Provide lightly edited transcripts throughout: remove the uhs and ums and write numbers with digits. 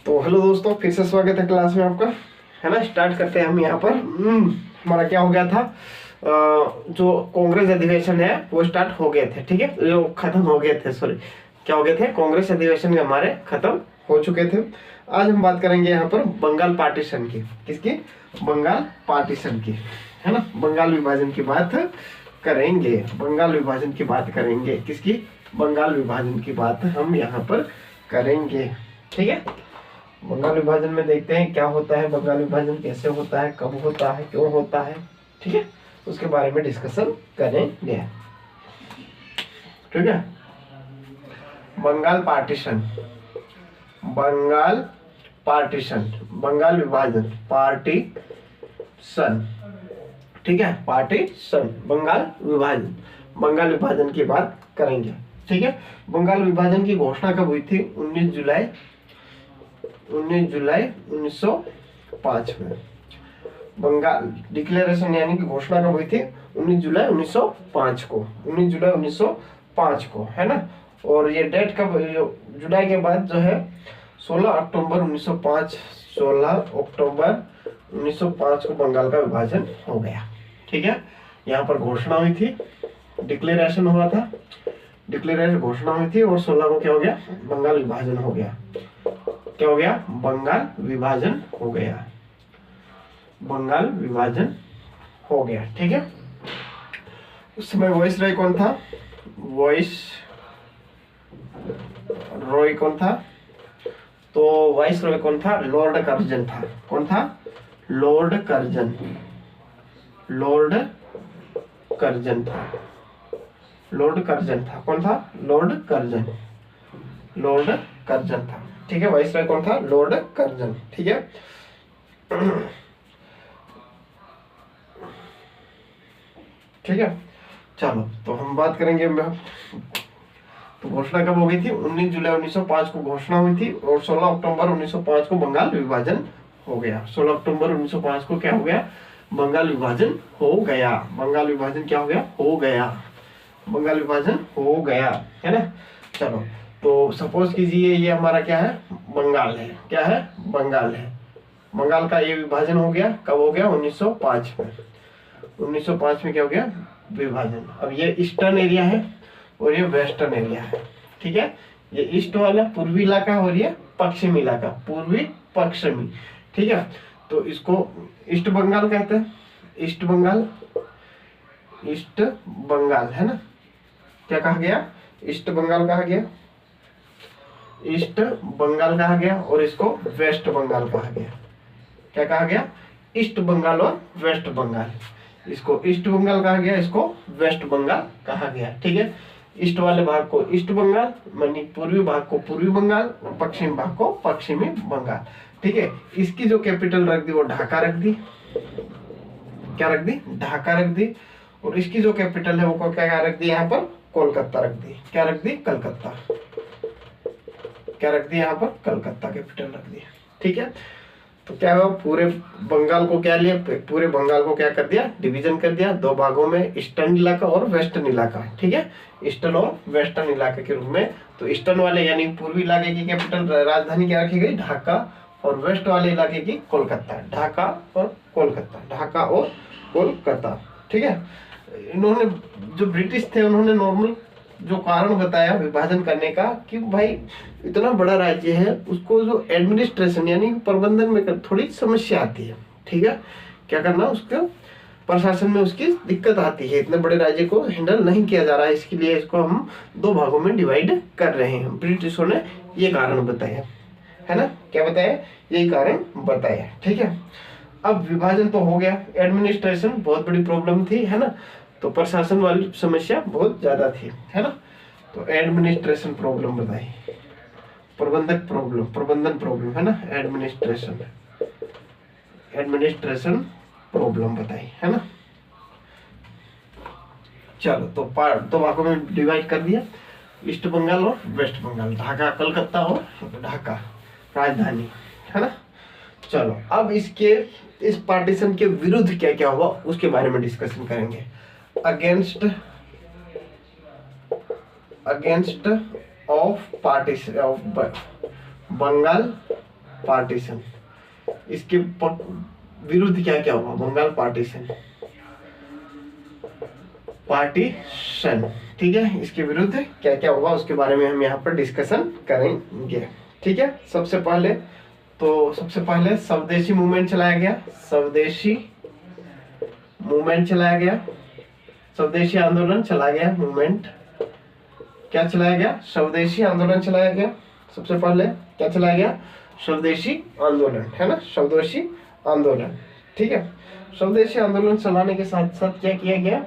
तो हेलो दोस्तों, फिर से स्वागत है क्लास में आपका, है ना। स्टार्ट करते हैं हम यहाँ पर। हमारा क्या हो गया था, जो कांग्रेस अधिवेशन है वो स्टार्ट हो गए थे, ठीक है, जो खत्म हो गए थे, सॉरी क्या हो गए थे, कांग्रेस अधिवेशन के हमारे खत्म हो चुके थे। आज हम बात करेंगे यहाँ पर बंगाल पार्टीशन की। किसकी? बंगाल पार्टीशन की, है ना। बंगाल विभाजन की बात करेंगे, बंगाल विभाजन की बात करेंगे। किसकी? बंगाल विभाजन की बात हम यहाँ पर करेंगे, ठीक है। बंगाल विभाजन में देखते हैं क्या होता है, बंगाल विभाजन कैसे होता है, कब होता है, क्यों होता है, ठीक है, उसके बारे में डिस्कशन करेंगे, ठीक है। बंगाल पार्टीशन, बंगाल पार्टीशन, बंगाल विभाजन, पार्टीशन, ठीक है, पार्टीशन, बंगाल विभाजन, बंगाल विभाजन की बात करेंगे, ठीक है। बंगाल विभाजन की घोषणा कब हुई थी? 19 जुलाई 1905 में। बंगाल डिक्लेरेशन यानी कि घोषणा कब हुई थी? 19 जुलाई 1905 को, 19 जुलाई 1905 को, है ना। और ये डेट कब, जुलाई के बाद जो है 16 अक्टूबर 1905, 16 अक्टूबर 1905 को बंगाल का विभाजन हो गया, ठीक है। यहाँ पर घोषणा हुई थी, डिक्लेरेशन हुआ था, डिक्लेरेशन घोषणा हुई थी, और 16 को क्या हो गया? बंगाल विभाजन हो गया। क्या हो गया? बंगाल विभाजन हो गया, बंगाल विभाजन हो गया, ठीक है। उस समय वॉइस रॉय कौन था? वॉइस रॉय कौन था? तो वॉइस रॉय कौन था? लॉर्ड कर्जन था। कौन था? लॉर्ड कर्जन, लॉर्ड कर्जन था, लॉर्ड कर्जन था। कौन था? लॉर्ड कर्जन, लॉर्ड कर्जन था, ठीक है। वाइसरॉय कौन था? लॉर्ड कर्जन, ठीक है। ठीक है, चलो तो हम बात करेंगे। तो घोषणा कब हो गई थी? 19 जुलाई 1905 को घोषणा हुई थी, और 16 अक्टूबर 1905 को बंगाल विभाजन हो गया। 16 अक्टूबर 1905 को क्या हो गया? बंगाल विभाजन हो गया। बंगाल विभाजन क्या हो गया? हो गया, बंगाल विभाजन हो गया, है ना। चलो तो सपोज कीजिए ये हमारा क्या है? बंगाल है। क्या है? बंगाल है। बंगाल का ये विभाजन हो गया। कब हो गया? 1905 में। 1905 में क्या हो गया? विभाजन। अब ये ईस्टर्न एरिया है और ये वेस्टर्न एरिया है, ठीक है। ये ईस्ट वाला पूर्वी इलाका और ये पश्चिमी इलाका, पूर्वी पश्चिमी, ठीक है। तो इसको ईस्ट बंगाल कहते हैं, ईस्ट बंगाल, ईस्ट बंगाल, है ना। क्या कहा गया? ईस्ट बंगाल कहा गया, ईस्ट बंगाल कहा गया, और इसको वेस्ट बंगाल कहा गया। क्या कहा गया? ईस्ट बंगाल और वेस्ट बंगाल। इसको ईस्ट बंगाल कहा गया, इसको वेस्ट बंगाल कहा गया, ठीक है। ईस्ट वाले भाग को ईस्ट बंगाल, मानी पूर्वी भाग को पूर्वी बंगाल, और पश्चिमी भाग को पश्चिमी बंगाल, ठीक है। इसकी जो कैपिटल रख दी वो ढाका रख दी। क्या रख दी? ढाका रख दी। और इसकी जो कैपिटल है वो क्या रख दी? यहाँ पर कोलकाता रख दी। क्या रख दी? कलकत्ता। क्या रख दी? यहाँ पर कलकत्ता कैपिटल रख दी, ठीक है। तो क्या हुआ? पूरे बंगाल को क्या लिया? पूरे बंगाल को क्या कर दिया? डिवीजन कर दिया दो भागों में, ईस्टर्न इलाका और वेस्टर्न इलाका, ठीक है। ईस्टर्न और वेस्टर्न इलाके के रूप में। तो ईस्टर्न वाले यानी पूर्वी इलाके की कैपिटल राजधानी क्या रखी गई? ढाका। और वेस्ट वाले इलाके की कोलकाता। ढाका और कोलकाता, ढाका और कोलकाता, ठीक है। इन्होंने जो ब्रिटिश थे उन्होंने नॉर्मल जो कारण बताया विभाजन करने का, कि भाई इतना बड़ा राज्य है, उसको जो एडमिनिस्ट्रेशन यानी प्रबंधन में थोड़ी समस्या आती है, ठीक है। क्या करना? उसको प्रशासन में उसकी दिक्कत आती है, इतने बड़े राज्य को हैंडल नहीं किया जा रहा है, इसके लिए इसको हम दो भागों में डिवाइड कर रहे हैं। ब्रिटिशों ने ये कारण बताया, है ना। क्या बताया? यही कारण बताया, ठीक है। अब विभाजन तो हो गया, एडमिनिस्ट्रेशन बहुत बड़ी प्रॉब्लम थी, है ना। तो प्रशासन वाली समस्या बहुत ज्यादा थी, है ना। तो एडमिनिस्ट्रेशन प्रॉब्लम बताई, प्रबंधक प्रॉब्लम, प्रबंधन प्रॉब्लम, है ना। एडमिनिस्ट्रेशन, एडमिनिस्ट्रेशन प्रॉब्लम बताई, है ना। चलो तो दो भागों में डिवाइड कर दिया, ईस्ट बंगाल और वेस्ट बंगाल, ढाका कलकत्ता और ढाका राजधानी, है ना। चलो अब इस पार्टीशन के विरुद्ध क्या क्या हुआ उसके बारे में डिस्कशन करेंगे। Against of partition of Bengal partition. इसके विरुद्ध क्या क्या हुआ? बंगाल पार्टीशन, पार्टीशन, ठीक है। इसके विरुद्ध क्या क्या हुआ उसके बारे में हम यहाँ पर डिस्कशन करेंगे, ठीक है। सबसे पहले स्वदेशी मूवमेंट चलाया गया, स्वदेशी मूवमेंट चलाया गया, स्वदेशी आंदोलन चलाया गया, मूवमेंट क्या चलाया गया? स्वदेशी आंदोलन चलाया गया। सबसे पहले क्या चलाया गया? स्वदेशी आंदोलन, है ना, स्वदेशी आंदोलन, ठीक है। स्वदेशी आंदोलन चलाने के साथ साथ क्या किया गया?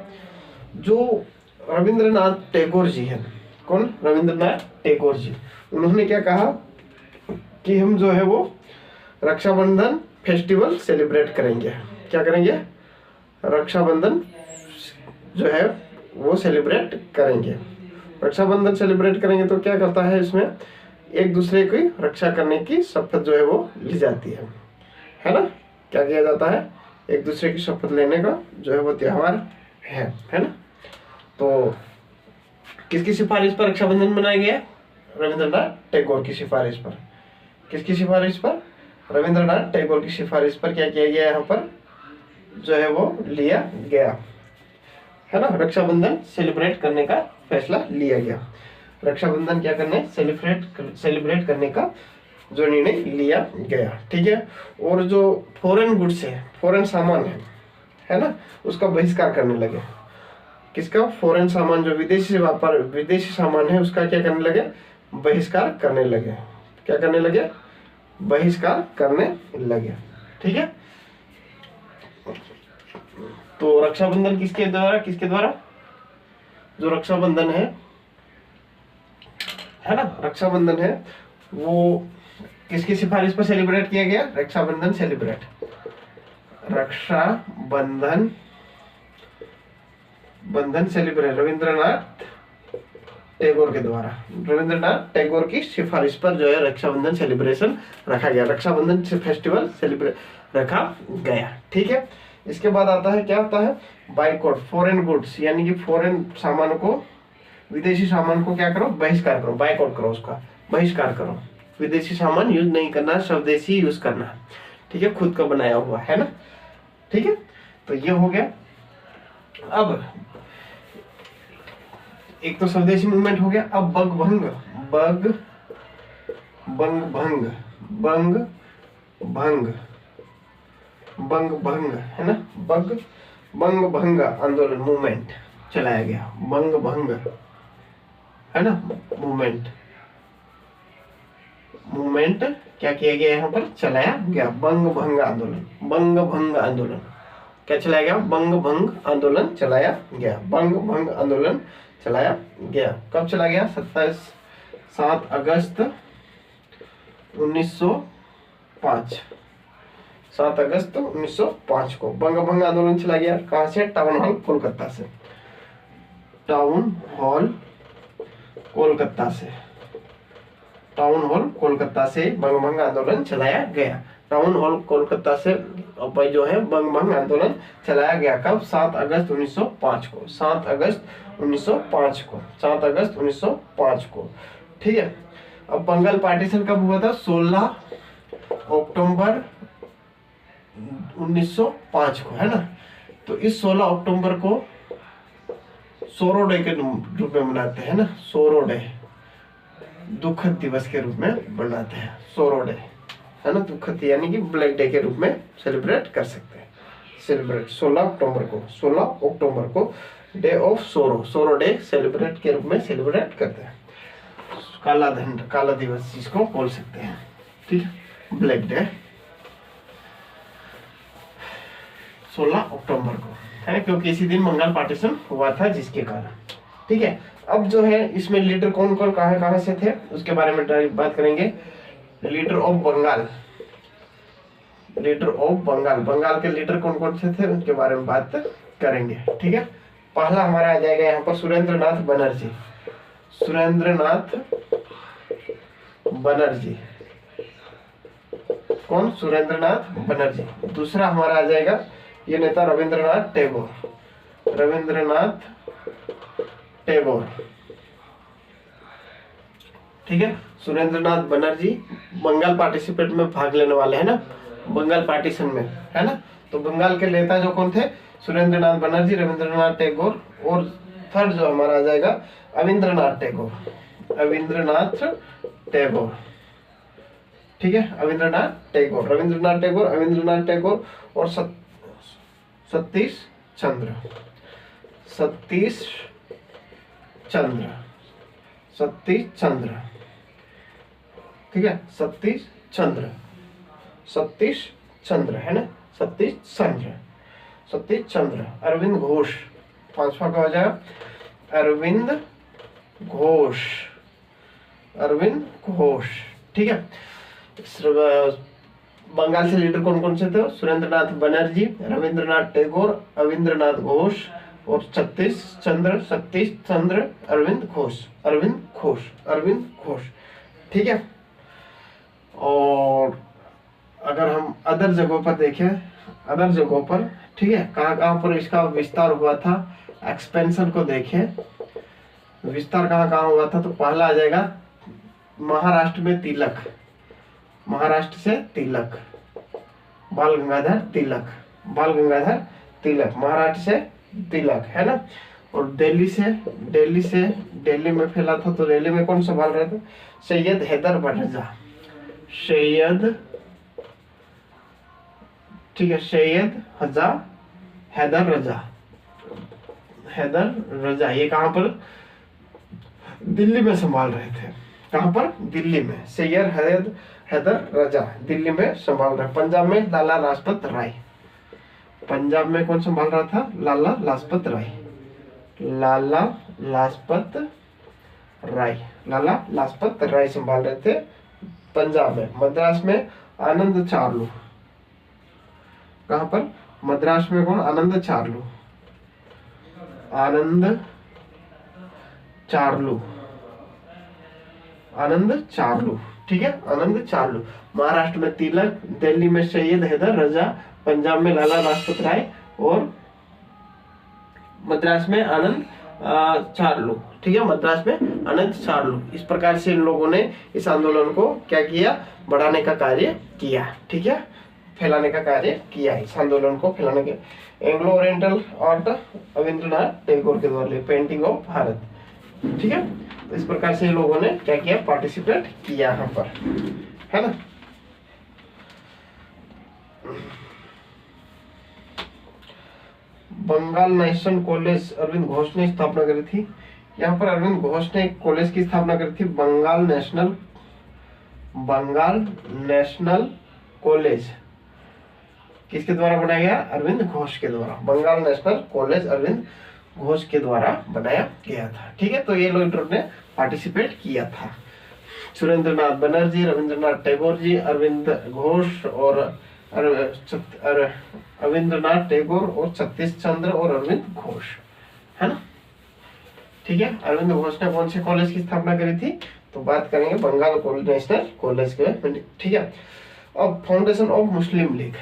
जो रविंद्रनाथ टैगोर जी हैं, कौन? रविंद्रनाथ टैगोर जी, उन्होंने क्या कहा कि हम जो है वो रक्षाबंधन फेस्टिवल सेलिब्रेट करेंगे। क्या करेंगे? रक्षाबंधन जो है वो सेलिब्रेट करेंगे। रक्षाबंधन सेलिब्रेट करेंगे तो क्या करता है, इसमें एक दूसरे की रक्षा करने की शपथ जो है वो ली जाती है ना। क्या किया जाता है? एक दूसरे की शपथ लेने का जो है वो त्योहार है ना। तो किसकी सिफारिश पर रक्षाबंधन मनाया गया? रविंद्रनाथ टैगोर की सिफारिश पर। किसकी सिफारिश पर? रविंद्रनाथ टैगोर की सिफारिश पर क्या किया गया? यहाँ पर जो है वो लिया गया, है ना, रक्षाबंधन सेलिब्रेट करने का फैसला लिया गया। रक्षाबंधन क्या करने? सेलिब्रेट करने का जो निर्णय लिया गया, ठीक है। और जो फॉरेन गुड्स है, फॉरेन सामान है ना, उसका बहिष्कार करने लगे। किसका? फॉरेन सामान, जो विदेशी व्यापार, विदेशी सामान है, उसका क्या करने लगे? बहिष्कार करने लगे। क्या करने लगे? बहिष्कार करने लगे, ठीक है। तो रक्षाबंधन किसके द्वारा? जो रक्षाबंधन है ना, रक्षाबंधन है वो किसकी सिफारिश पर सेलिब्रेट किया गया? रक्षाबंधन सेलिब्रेट रविंद्रनाथ टैगोर के द्वारा, रविंद्रनाथ टैगोर की सिफारिश पर जो है रक्षाबंधन सेलिब्रेशन रखा गया, रक्षाबंधन फेस्टिवल सेलिब्रेट रखा गया, ठीक है। इसके बाद आता है, क्या होता है? बाइकआउट फॉरेन गुड्स, यानी कि फॉरेन सामान को, विदेशी सामान को क्या करो? बहिष्कार करो, बाइकआउट करो, उसका बहिष्कार करो। विदेशी सामान यूज नहीं करना, स्वदेशी यूज करना, ठीक है, खुद का बनाया हुआ, है ना, ठीक है। तो ये हो गया। अब एक तो स्वदेशी मूवमेंट हो गया। अब बंग भंग है ना, बंग भंग आंदोलन मूवमेंट चलाया गया। बंग भंग है ना, मूवमेंट क्या किया गया? यहाँ पर चलाया गया बंग भंग आंदोलन। क्या चलाया गया? बंग भंग आंदोलन चलाया गया। बंग भंग आंदोलन चलाया गया। कब चला गया? 7 अगस्त 1905। 7 अगस्त 1905 को बंग भंग आंदोलन चला गया। कहाँ से? टाउन हॉल कोलकाता से। टाउन हॉल कोलकाता से बंग भंग आंदोलन चलाया गया। टाउन हॉल कोलकाता से जो है बंग भंग आंदोलन चलाया गया। कब? 7 अगस्त 1905 को। 7 अगस्त 1905 को। 7 अगस्त 1905 को, ठीक है। अब बंगाल पार्टीशन कब हुआ था? 16 अक्टूबर 1905 को, है ना। तो इस 16 अक्टूबर को सोरो डे के रूप में मनाते हैं ना, सोरो डे, दुखद दिवस के रूप में मनाते हैं, सोरो डे, है ना, दुखद यानी कि ब्लैक डे के रूप में सेलिब्रेट कर सकते हैं। सेलिब्रेट 16 अक्टूबर को डे ऑफ सोरो डे सेलिब्रेट के रूप में सेलिब्रेट करते हैं। काला दिवस जिसको बोल सकते हैं, ठीक है, ब्लैक डे 16 अक्टूबर को, है, क्योंकि इसी दिन बंगाल पार्टीशन हुआ था, जिसके कारण, ठीक है। अब जो है इसमें लीडर कौन कौन कहाँ से थे उसके बारे में बात करेंगे। लीडर ऑफ बंगाल, बंगाल के लीडर कौन कौन से थे उनके बारे में बात करेंगे, ठीक है। पहला हमारा आ जाएगा यहाँ पर सुरेंद्रनाथ बनर्जी। कौन? सुरेंद्रनाथ बनर्जी। दूसरा हमारा आ जाएगा ये नेता रविंद्रनाथ टैगोर, ठीक है। सुरेंद्रनाथ बनर्जी बंगाल पार्टिसिपेट में भाग लेने वाले हैं ना, बंगाल पार्टीशन में, है ना। तो बंगाल के नेता जो कौन थे, सुरेंद्रनाथ बनर्जी, रविंद्रनाथ टैगोर, और थर्ड जो हमारा आ जाएगा अविंद्रनाथ टैगोर, अविंद्रनाथ टैगोर, ठीक है। अविंद्रनाथ टैगोर, रविंद्रनाथ टैगोर, अविंद्रनाथ टैगोर और सतीश चंद्र, सतीश चंद्र, सतीश चंद्र, ठीक है। सतीश चंद्र, सतीश चंद्र, है ना, सतीश चंद्र, सतीश चंद्र। अरविंद घोष, पांचवा का हो जाएगा अरविंद घोष, अरविंद घोष, ठीक है। बंगाल से लीडर कौन कौन से थे, सुरेंद्रनाथ बनर्जी, रविंद्रनाथ टैगोर, अविंद्रनाथ घोष और सतीश चंद्र, अरविंद घोष, अरविंद घोष, अरविंद घोष, ठीक है। और अगर हम अदर जगहों पर देखें, अदर जगहों पर, ठीक है, कहाँ कहाँ पर इसका विस्तार हुआ था, एक्सपेंशन को देखें, विस्तार कहाँ कहाँ हुआ था। तो पहला आ जाएगा महाराष्ट्र में तिलक, महाराष्ट्र से तिलक, बाल गंगाधर तिलक, बाल गंगाधर तिलक, महाराष्ट्र से तिलक, है ना। और दिल्ली में फैला था। तो दिल्ली में कौन संभाल रहा था, सैयद हैदर रजा, सैयद, ठीक है, सैयद हैदर रजा, हैदर रजा, ये कहां पर, दिल्ली में संभाल रहे थे। कहां पर, दिल्ली में, सैयद हैदर रजा दिल्ली में संभाल रहे। पंजाब में लाला लाजपत राय, पंजाब में कौन संभाल रहा था, लाला लाजपत राय, लाला लाजपत राय, लाला लाजपत राय संभाल रहे थे पंजाब में। मद्रास में आनंद चार्लू, कहां पर, मद्रास में कौन, आनंद चार्लू, आनंद चार्लू, आनंद चार्लू, ठीक है, आनंद चार्लू। महाराष्ट्र में तिलक, दिल्ली में सैयद हैदर रजा, पंजाब में लाला लाजपत राय और मद्रास में आनंद चार्लू, ठीक है, मद्रास में आनंद चार्लू। इस प्रकार से इन लोगों ने इस आंदोलन को क्या किया, बढ़ाने का कार्य किया, ठीक है, फैलाने का कार्य किया, इस आंदोलन को फैलाने के। Anglo oriental art Rabindranath Tagore के द्वारा, पेंटिंग ऑफ भारत, ठीक है। तो इस प्रकार से लोगों ने क्या किया, पार्टिसिपेट किया यहाँ पर, है ना। बंगाल नेशनल कॉलेज अरविंद घोष ने स्थापना करी थी। यहाँ पर अरविंद घोष ने एक कॉलेज की स्थापना करी थी, बंगाल नेशनल कॉलेज। किसके द्वारा बनाया गया, अरविंद घोष के द्वारा। बंगाल नेशनल कॉलेज अरविंद घोष के द्वारा बनाया गया था, ठीक है। तो ये लोग ने पार्टिसिपेट किया था, सुरेंद्रनाथ बनर्जी, रविंद्रनाथ टैगोर जी, अरविंद घोष और अविंद्रनाथ टैगोर और सतीश चंद्र और अरविंद घोष, है ना, ठीक है। अरविंद घोष ने कौन से कॉलेज की स्थापना करी थी, तो बात करेंगे बंगाल नेशनल कॉलेज के, ठीक है। अब फाउंडेशन ऑफ मुस्लिम लीग,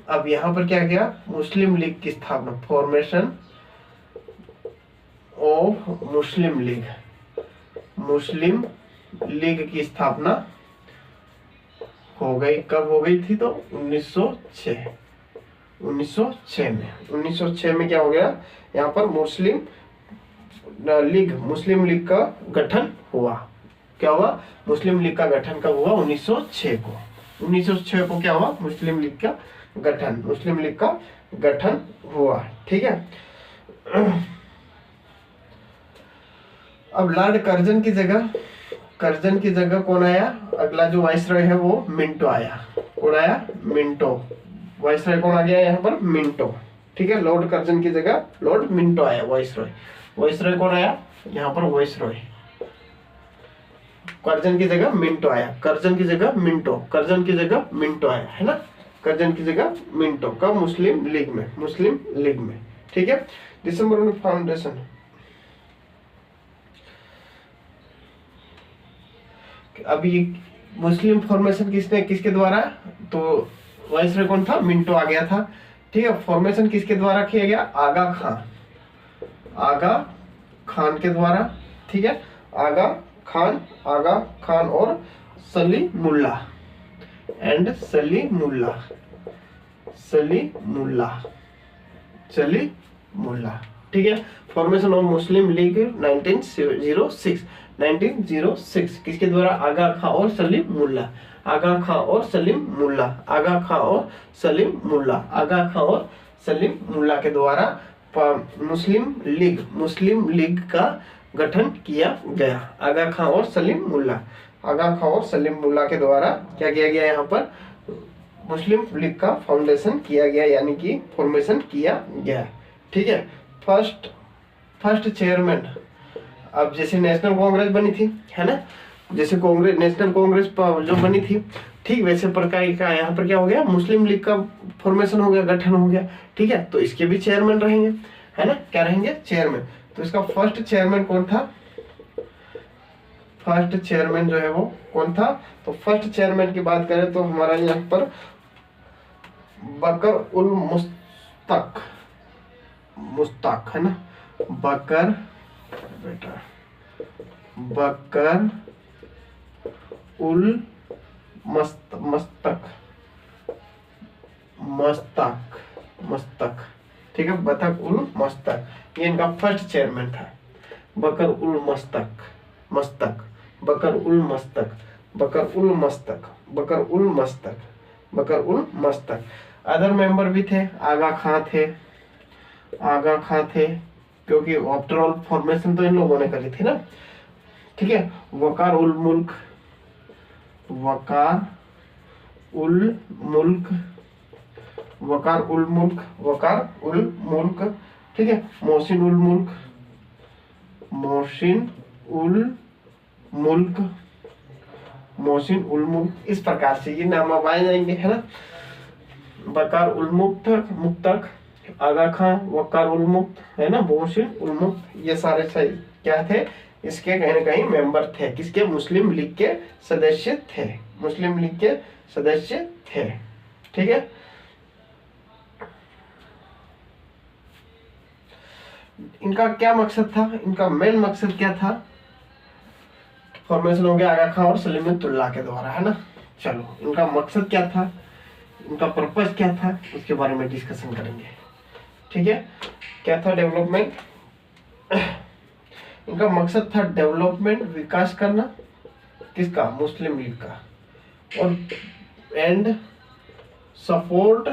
अब यहाँ पर क्या किया, मुस्लिम लीग की स्थापना, formation of Muslim league, Muslim league की स्थापना हो गई। कब हो गई थी, तो 1906 में, 1906 में क्या हो गया, यहाँ पर मुस्लिम लीग का गठन हुआ। क्या हुआ, मुस्लिम लीग का गठन कब हुआ, 1906 को, 1906 को क्या हुआ, मुस्लिम लीग का गठन हुआ, ठीक है। अब लॉर्ड कर्जन की जगह कौन आया, अगला जो वाइसरॉय है वो मिंटो आया। कौन आया, मिंटो, वाइसरॉय कौन आ गया यहाँ पर, मिंटो, ठीक है। लॉर्ड कर्जन की जगह लॉर्ड मिंटो आया, वाइसरॉय कौन आया यहाँ पर, वाइसरॉय। कर्जन की जगह मिंटो आया, कर्जन की जगह मिंटो आया, है ना, कर्जन की जगह मिंटो। कब, मुस्लिम लीग में, ठीक है। दिसंबर में फाउंडेशन, अभी मुस्लिम फॉर्मेशन किसके द्वारा, तो वाइसरॉय कौन था, मिंटो आ गया था, ठीक है। फॉर्मेशन किसके द्वारा किया गया, आगा खान के द्वारा, ठीक है, आगा खान, आगा खान और सलीमुल्लाह एंड सलीमुल्लाह, सलीमुल्लाह। ठीक है। फॉर्मेशन ऑफ मुस्लिम लीग 1906 किसके द्वारा? आगा खां और सलीमुल्लाह, आगा खां और सलीमुल्लाह, आगा खां और सलीमुल्लाह, आगा खां और सलीमुल्लाह के द्वारा मुस्लिम लीग का गठन किया गया। आगा खां और सलीमुल्लाह, आगा खां और सलीमुल्लाह के द्वारा क्या किया गया? यहाँ पर मुस्लिम लीग का फाउंडेशन किया गया, यानी कि फॉर्मेशन किया गया। ठीक है। फर्स्ट चेयरमैन, अब जैसे नेशनल कांग्रेस बनी थी, है ना, जैसे कांग्रेस नेशनल कांग्रेस जो बनी थी, ठीक वैसे प्रकार का यहाँ पर क्या हो गया? मुस्लिम लीग का फॉर्मेशन हो गया, गठन हो गया। ठीक है। तो इसके भी चेयरमैन रहेंगे, है ना, क्या रहेंगे? चेयरमैन। तो इसका फर्स्ट चेयरमैन कौन था? फर्स्ट चेयरमैन जो है वो कौन था? तो फर्स्ट चेयरमैन की बात करें तो हमारा यहाँ पर बकर उल मुस्ताक है ना, बकर उल मस्तक, ठीक है, बतख उल मस्तक, ये इनका फर्स्ट चेयरमैन था। बकर उल मस्तक, बकर उल मस्तक। अदर मेंबर भी थे, आगा खां थे, क्योंकि आफ्टर ऑल फॉर्मेशन तो इन लोगों ने करी थी ना। ठीक है। वकार उल मुल्क, ठीक है, मोहसिन उल मुल्क, इस प्रकार से ये नाम अब आए जाएंगे, है ना। बकार उल मुक्तक, आगा खां, वकार उल मुक्त, है ना, मोहसिन उल मुक्त, ये सारे क्या थे? इसके कहीं ना कहीं मेंबर थे, किसके? मुस्लिम लीग के सदस्य थे, मुस्लिम लीग के सदस्य थे। ठीक है। इनका क्या मकसद था? इनका मेन मकसद क्या था? फॉर्मेशन हो गया आगा खां और सलीमुल्लाह के द्वारा, है ना। चलो, इनका मकसद क्या था, इनका पर्पस क्या था, उसके बारे में डिस्कशन करेंगे। ठीक है। क्या था? डेवलपमेंट। इनका मकसद था डेवलपमेंट, विकास करना, किसका? मुस्लिम लीग का, और एंड सपोर्ट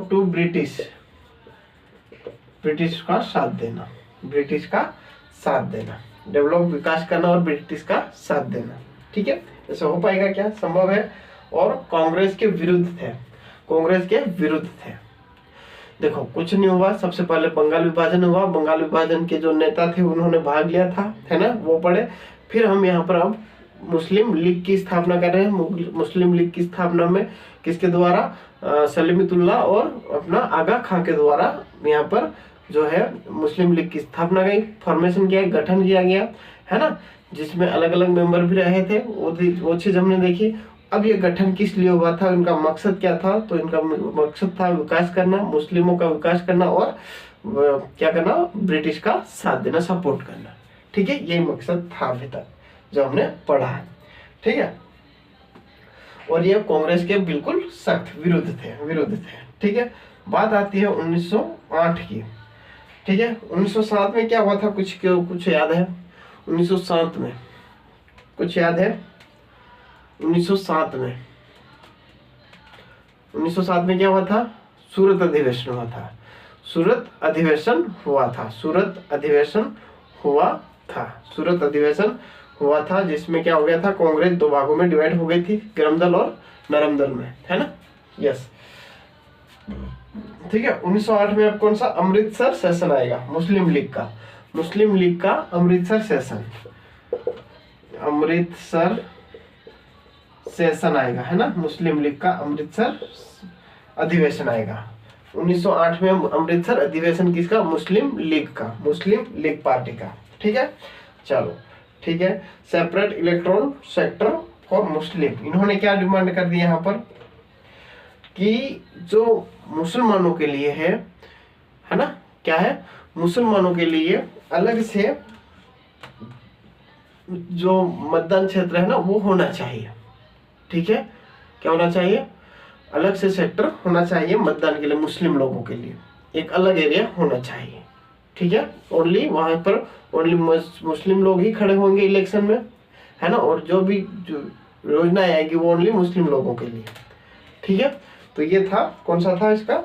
टू ब्रिटिश का साथ देना, डेवलप, विकास करना और ब्रिटिश का साथ देना। ठीक है। ऐसा हो पाएगा क्या? संभव है। और कांग्रेस के विरुद्ध थे, देखो कुछ नहीं हुआ। सबसे पहले बंगाल विभाजन हुआ, बंगाल विभाजन के जो नेता थे उन्होंने भाग लिया था, है ना, वो पढ़े। फिर हम यहाँ पर अब मुस्लिम लीग की स्थापना कर रहे हैं। मुस्लिम लीग की स्थापना में किसके द्वारा? सलीमुल्लाह और अपना आगा खां के द्वारा यहाँ पर जो है मुस्लिम लीग की स्थापना गई, फॉर्मेशन किया, गठन किया गया, है ना, जिसमें अलग अलग मेंबर भी रहे थे, वो चीज हमने देखी। अब ये गठन किस लिए हुआ था? इनका मकसद क्या था? तो इनका मकसद था विकास करना, मुस्लिमों का विकास करना, और क्या करना? ब्रिटिश का साथ देना, सपोर्ट करना। ठीक है। यही मकसद था अभी तक जो हमने पढ़ा है। ठीक है। और ये कांग्रेस के बिल्कुल सख्त विरुद्ध थे। ठीक है। बात आती है 1908 की। ठीक है। 1907 में क्या हुआ था? कुछ याद है? 1907 में कुछ याद है? 1907 में क्या हुआ था? सूरत अधिवेशन हुआ था, जिसमें क्या हो गया था? कांग्रेस दो भागों में डिवाइड हो गई थी, गर्म दल और नरम दल में, है ना। यस। ठीक है। 1908 में अब कौन सा? अमृतसर सेशन आएगा मुस्लिम लीग का अमृतसर सेशन आएगा, है ना। मुस्लिम लीग का अमृतसर अधिवेशन आएगा 1908 में। अमृतसर अधिवेशन किसका? मुस्लिम लीग पार्टी का। ठीक है। चलो, ठीक है। Separate electoral sector for Muslim, इन्होंने क्या डिमांड कर दी यहाँ पर कि जो मुसलमानों के लिए है ना, क्या है? मुसलमानों के लिए अलग से जो मतदान क्षेत्र है ना वो होना चाहिए। ठीक है, क्या होना चाहिए? अलग से सेक्टर होना चाहिए मतदान के लिए, मुस्लिम लोगों के लिए एक अलग एरिया होना चाहिए। ठीक है, ओनली वहां पर ओनली मुस्लिम लोग ही खड़े होंगे इलेक्शन में, है ना, और जो भी जो योजना आएगी वो ओनली मुस्लिम लोगों के लिए। ठीक है, तो ये था, कौन सा था इसका,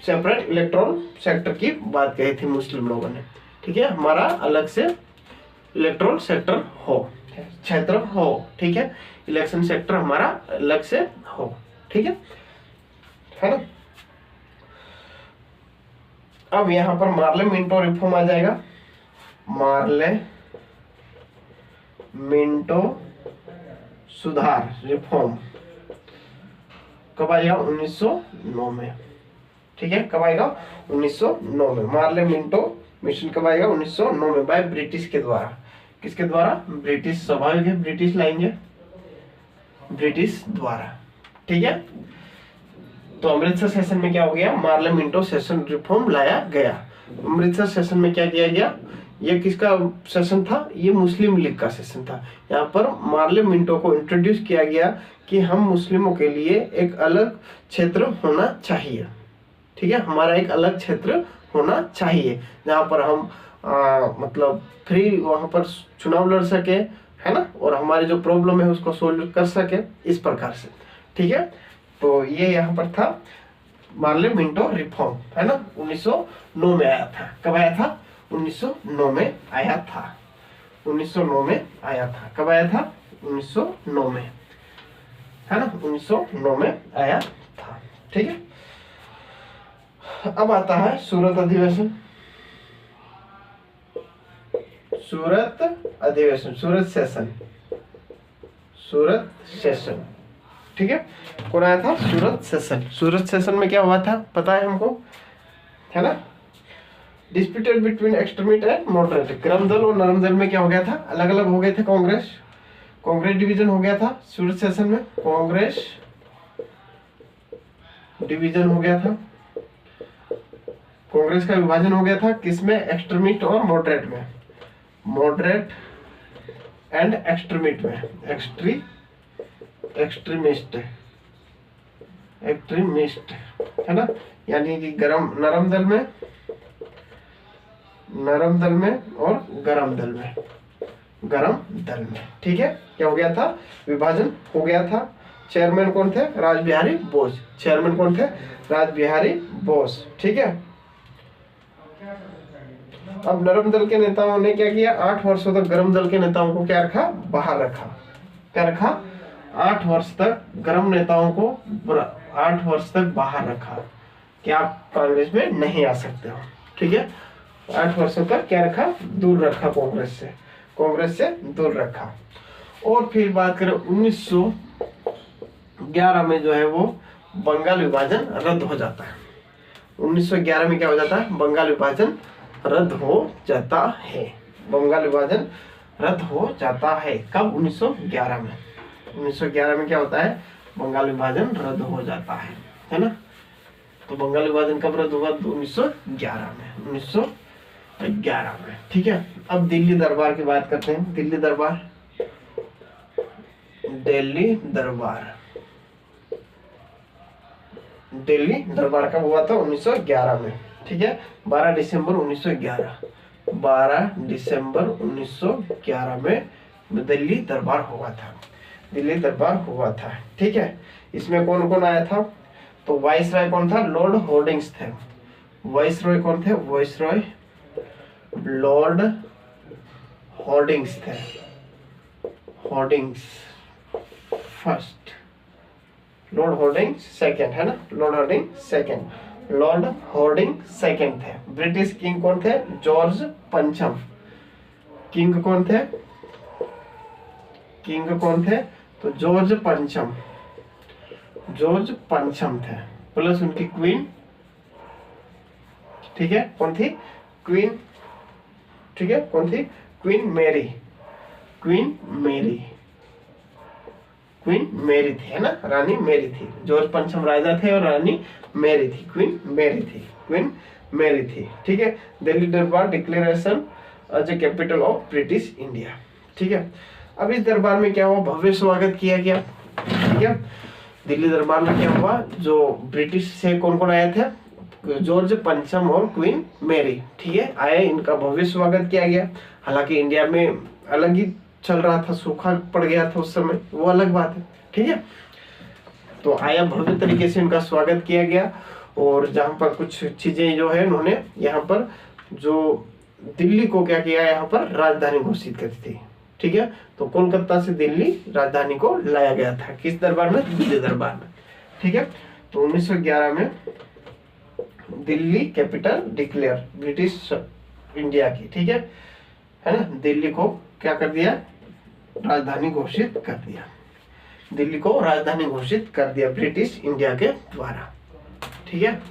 सेपरेट इलेक्ट्रॉन सेक्टर की बात कही थी मुस्लिम लोगों ने। ठीक है, हमारा अलग से इलेक्ट्रॉन सेक्टर हो, क्षेत्र हो। ठीक है, इलेक्शन सेक्टर हमारा अलग से हो। ठीक है ना। अब यहां पर मार्ले मिंटो रिफॉर्म आ जाएगा। मार्ले मिंटो सुधार रिफॉर्म कब आएगा? 1909 में। ठीक है, कब आएगा? 1909 में। मार्ले मिंटो मिशन कब आएगा? 1909 में, बाय ब्रिटिश के द्वारा। किसके द्वारा? ब्रिटिश, स्वाभाविक है, ब्रिटिश लाएंगे, ब्रिटिश द्वारा। ठीक है, तो अमृतसर सेशन में क्या हो गया? मार्ले मिंटो सेशन रिफॉर्म लाया गया। अमृतसर सेशन में क्या किया गया? ये किसका सेशन था? ये मुस्लिम लीग का सेशन था। यहाँ पर मार्ले मिंटो को इंट्रोड्यूस किया गया कि हम मुस्लिमों के लिए एक अलग क्षेत्र होना चाहिए। ठीक है, हमारा एक अलग क्षेत्र होना चाहिए जहाँ पर हम मतलब फ्री वहां पर चुनाव लड़ सके, है ना, और हमारी जो प्रॉब्लम है उसको सोल्व कर सके, इस प्रकार से। ठीक है, तो ये यहाँ पर था मार्ले मिंटो रिफॉर्म, है ना, 1909 में आया था। कब आया था? 1909 में आया था। 1909 में आया था। कब आया था? 1909 में, है ना, 1909 में आया था। ठीक है, अब आता है सूरत अधिवेशन। सूरत अधिवेशन, सूरत सेशन, सूरत सेशन। ठीक है, कौन आया था? सूरत सेशन। सूरत सेशन में क्या हुआ था पता है हमको, है ना? Disputed between extremist and moderate. गर्म दल और नरम दल में क्या हो गया था? अलग अलग हो गए थे। कांग्रेस डिवीजन हो गया था सूरत सेशन में। कांग्रेस डिवीजन हो गया था, कांग्रेस का विभाजन हो गया था किसमें? एक्सट्रीमिस्ट और मॉडरेट में। मॉडरेट एंड एक्सट्रीमिस्ट में, एक्सट्रीमिस्ट है ना, यानी कि नरम दल में और गरम दल में। ठीक है, क्या हो गया था? विभाजन हो गया था। चेयरमैन कौन थे? रासबिहारी बोस। चेयरमैन कौन थे? रासबिहारी बोस। ठीक है, अब नरम दल के नेताओं ने क्या किया? 8 वर्षों तक गरम दल के नेताओं को क्या रखा? बाहर रखा। क्या रखा? 8 वर्ष तक गरम नेताओं को 8 वर्ष तक बाहर रखा कि आप कांग्रेस में नहीं आ सकते हो। ठीक है, 8 वर्षों तक क्या रखा? दूर रखा, कांग्रेस से दूर रखा। और फिर बात करें 1911 में जो है वो बंगाल विभाजन रद्द हो जाता है। 1911 में क्या हो जाता है? बंगाल विभाजन रद्द हो जाता है। बंगाल विभाजन रद्द हो जाता है। कब? 1911 में। 1911 में क्या होता है? बंगाल विभाजन रद्द हो जाता है ना। तो बंगाल विभाजन कब रद्द हुआ? 1911 में। 1911 में। ठीक है, अब दिल्ली दरबार की बात करते हैं। दिल्ली दरबार कब हुआ था? 1911 में। ठीक है, 12 दिसंबर 1911। 12 दिसंबर 1911 में दिल्ली दरबार हुआ था। ठीक है, इसमें कौन कौन आया था? तो वाइसरॉय कौन था? लॉर्ड होर्डिंग्स थे। वाइसरॉय कौन थे? लॉर्ड होर्डिंग्स थे। Hoardings first, Lord hoarding second, है ना, लॉर्ड होर्डिंग सेकंड थे। ब्रिटिश किंग कौन थे? जॉर्ज पंचम। किंग कौन थे? तो जॉर्ज पंचम थे, प्लस उनकी क्वीन। ठीक है, कौन थी? क्वीन। ठीक है, कौन थी? क्वीन मेरी थी, है ना, रानी मेरी थी। जॉर्ज पंचम राजा थे और रानी मेरी थी, क्वीन मेरी थी। ठीक है, Delhi Durbar declaration as a capital of British India. ठीक है। अब इस दरबार में क्या हुआ, भव्य स्वागत किया गया। ठीक है, दिल्ली दरबार में क्या हुआ, जो ब्रिटिश से कौन कौन आए थे, जॉर्ज पंचम और क्वीन मैरी, ठीक है, आए, इनका भव्य स्वागत किया गया। हालांकि इंडिया में अलग ही चल रहा था, सूखा पड़ गया था उस समय, वो अलग बात है। ठीक है, तो आया, भव्य तरीके से इनका स्वागत किया गया। और जहाँ पर कुछ चीजें जो है उन्होंने यहाँ पर जो दिल्ली को क्या किया, यहाँ पर राजधानी घोषित करी थी। ठीक है, तो कोलकाता से दिल्ली राजधानी को लाया गया था, किस दरबार में, दिल्ली दरबार में। ठीक है, तो 1911 में Delhi capital declare, British India की, ठीक है ना, दिल्ली को क्या कर दिया, राजधानी घोषित कर दिया, दिल्ली को राजधानी घोषित कर दिया ब्रिटिश इंडिया के द्वारा। ठीक है,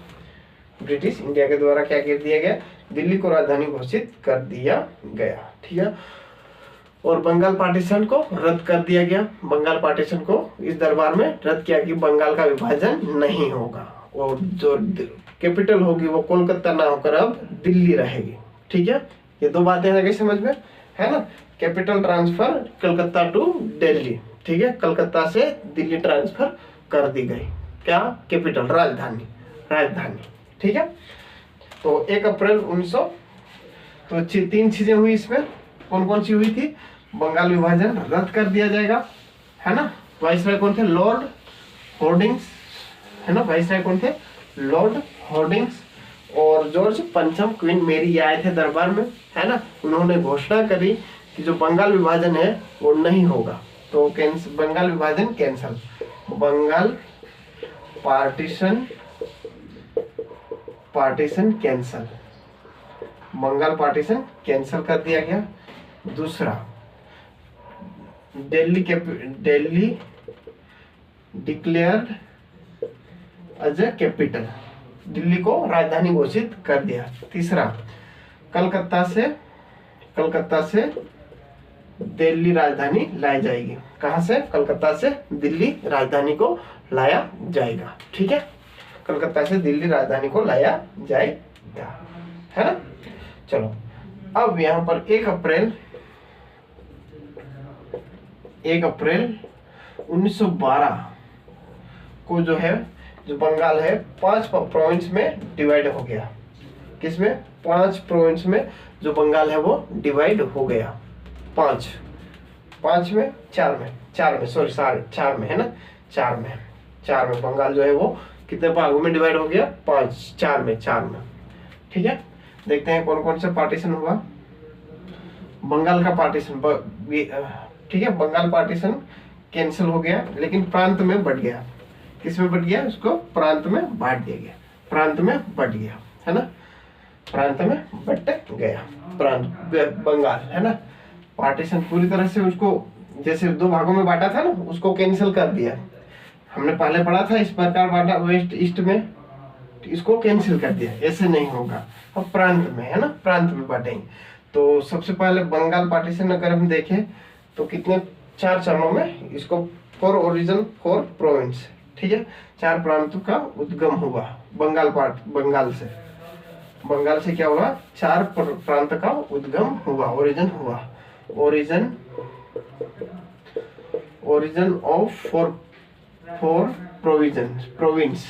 ब्रिटिश इंडिया के द्वारा क्या कर दिया गया, दिल्ली को राजधानी घोषित कर दिया गया। ठीक है, और बंगाल पार्टीशन को रद्द कर दिया गया। बंगाल पार्टीशन को इस दरबार में रद्द किया कि बंगाल का विभाजन नहीं होगा, और जो कैपिटल होगी वो कोलकाता ना होकर अब दिल्ली रहेगी। ठीक है, ये दो बातें आ गई समझ में, है ना। Capital transfer Calcutta to Delhi, ठीक है, कलकत्ता से दिल्ली ट्रांसफर कर दी गई, क्या, कैपिटल, राजधानी, राजधानी। ठीक है, तो 1 अप्रैल 1900, तो 3 चीजें हुई इसमें, कौन कौन सी हुई थी, बंगाल विभाजन रद्द कर दिया जाएगा, है ना। वाइसराय कौन थे, लॉर्ड होर्डिंग्स, है ना, वाइसराय कौन थे, लॉर्ड होर्डिंग्स। और जॉर्ज पंचम, क्वीन मैरी आए थे दरबार में, है ना, उन्होंने घोषणा करी कि जो बंगाल विभाजन है वो नहीं होगा, तो बंगाल विभाजन cancel, Bengal partition cancel, Bengal partition cancel कर दिया गया। दूसरा, Delhi declared as a capital, Delhi को राजधानी घोषित कर दिया। तीसरा, कलकत्ता से दिल्ली राजधानी लाई जाएगी, कहां से, कलकत्ता से दिल्ली राजधानी को लाया जाएगा। ठीक है, कलकत्ता से दिल्ली राजधानी को लाया जाएगा, है ना। चलो, अब यहां पर 1 अप्रैल 1912 को जो है, जो बंगाल है 5 प्रोविंस में डिवाइड हो गया। किसमें, 5 प्रोविंस में जो बंगाल है वो डिवाइड हो गया। 5 में 4 में सॉरी 4 में, है ना, 4 में बंगाल जो है वो कितने भागों में डिवाइड हो गया, 4 में। ठीक है, देखते हैं कौन कौन सा पार्टीशन हुआ। बंगाल का पार्टीशन, ठीक है, बंगाल पार्टीशन कैंसिल हो गया, लेकिन प्रांत में बट गया। किसमें बट गया, उसको प्रांत में बांट दिया गया, प्रांत में बट गया, है ना, प्रांत में बट गया, प्रांत बंगाल, है ना। पार्टीशन पूरी तरह से उसको, जैसे 2 भागों में बांटा था ना, उसको कैंसिल कर दिया। हमने पहले पढ़ा था इस प्रकार बांटा वेस्ट ईस्ट में, इसको कैंसिल कर दिया, ऐसे नहीं होगा। अब प्रांत में, है ना, प्रांत में बांटेंगे। तो सबसे पहले बंगाल पार्टीशन अगर हम देखें तो कितने, 4 चरणों में इसको, 4 ओरिजिन 4 प्रोविंस, ठीक है, 4 प्रांतों का उद्गम हुआ बंगाल से क्या हुआ, 4 प्रांत का उद्गम हुआ, ओरिजिन हुआ, origin of 4 province,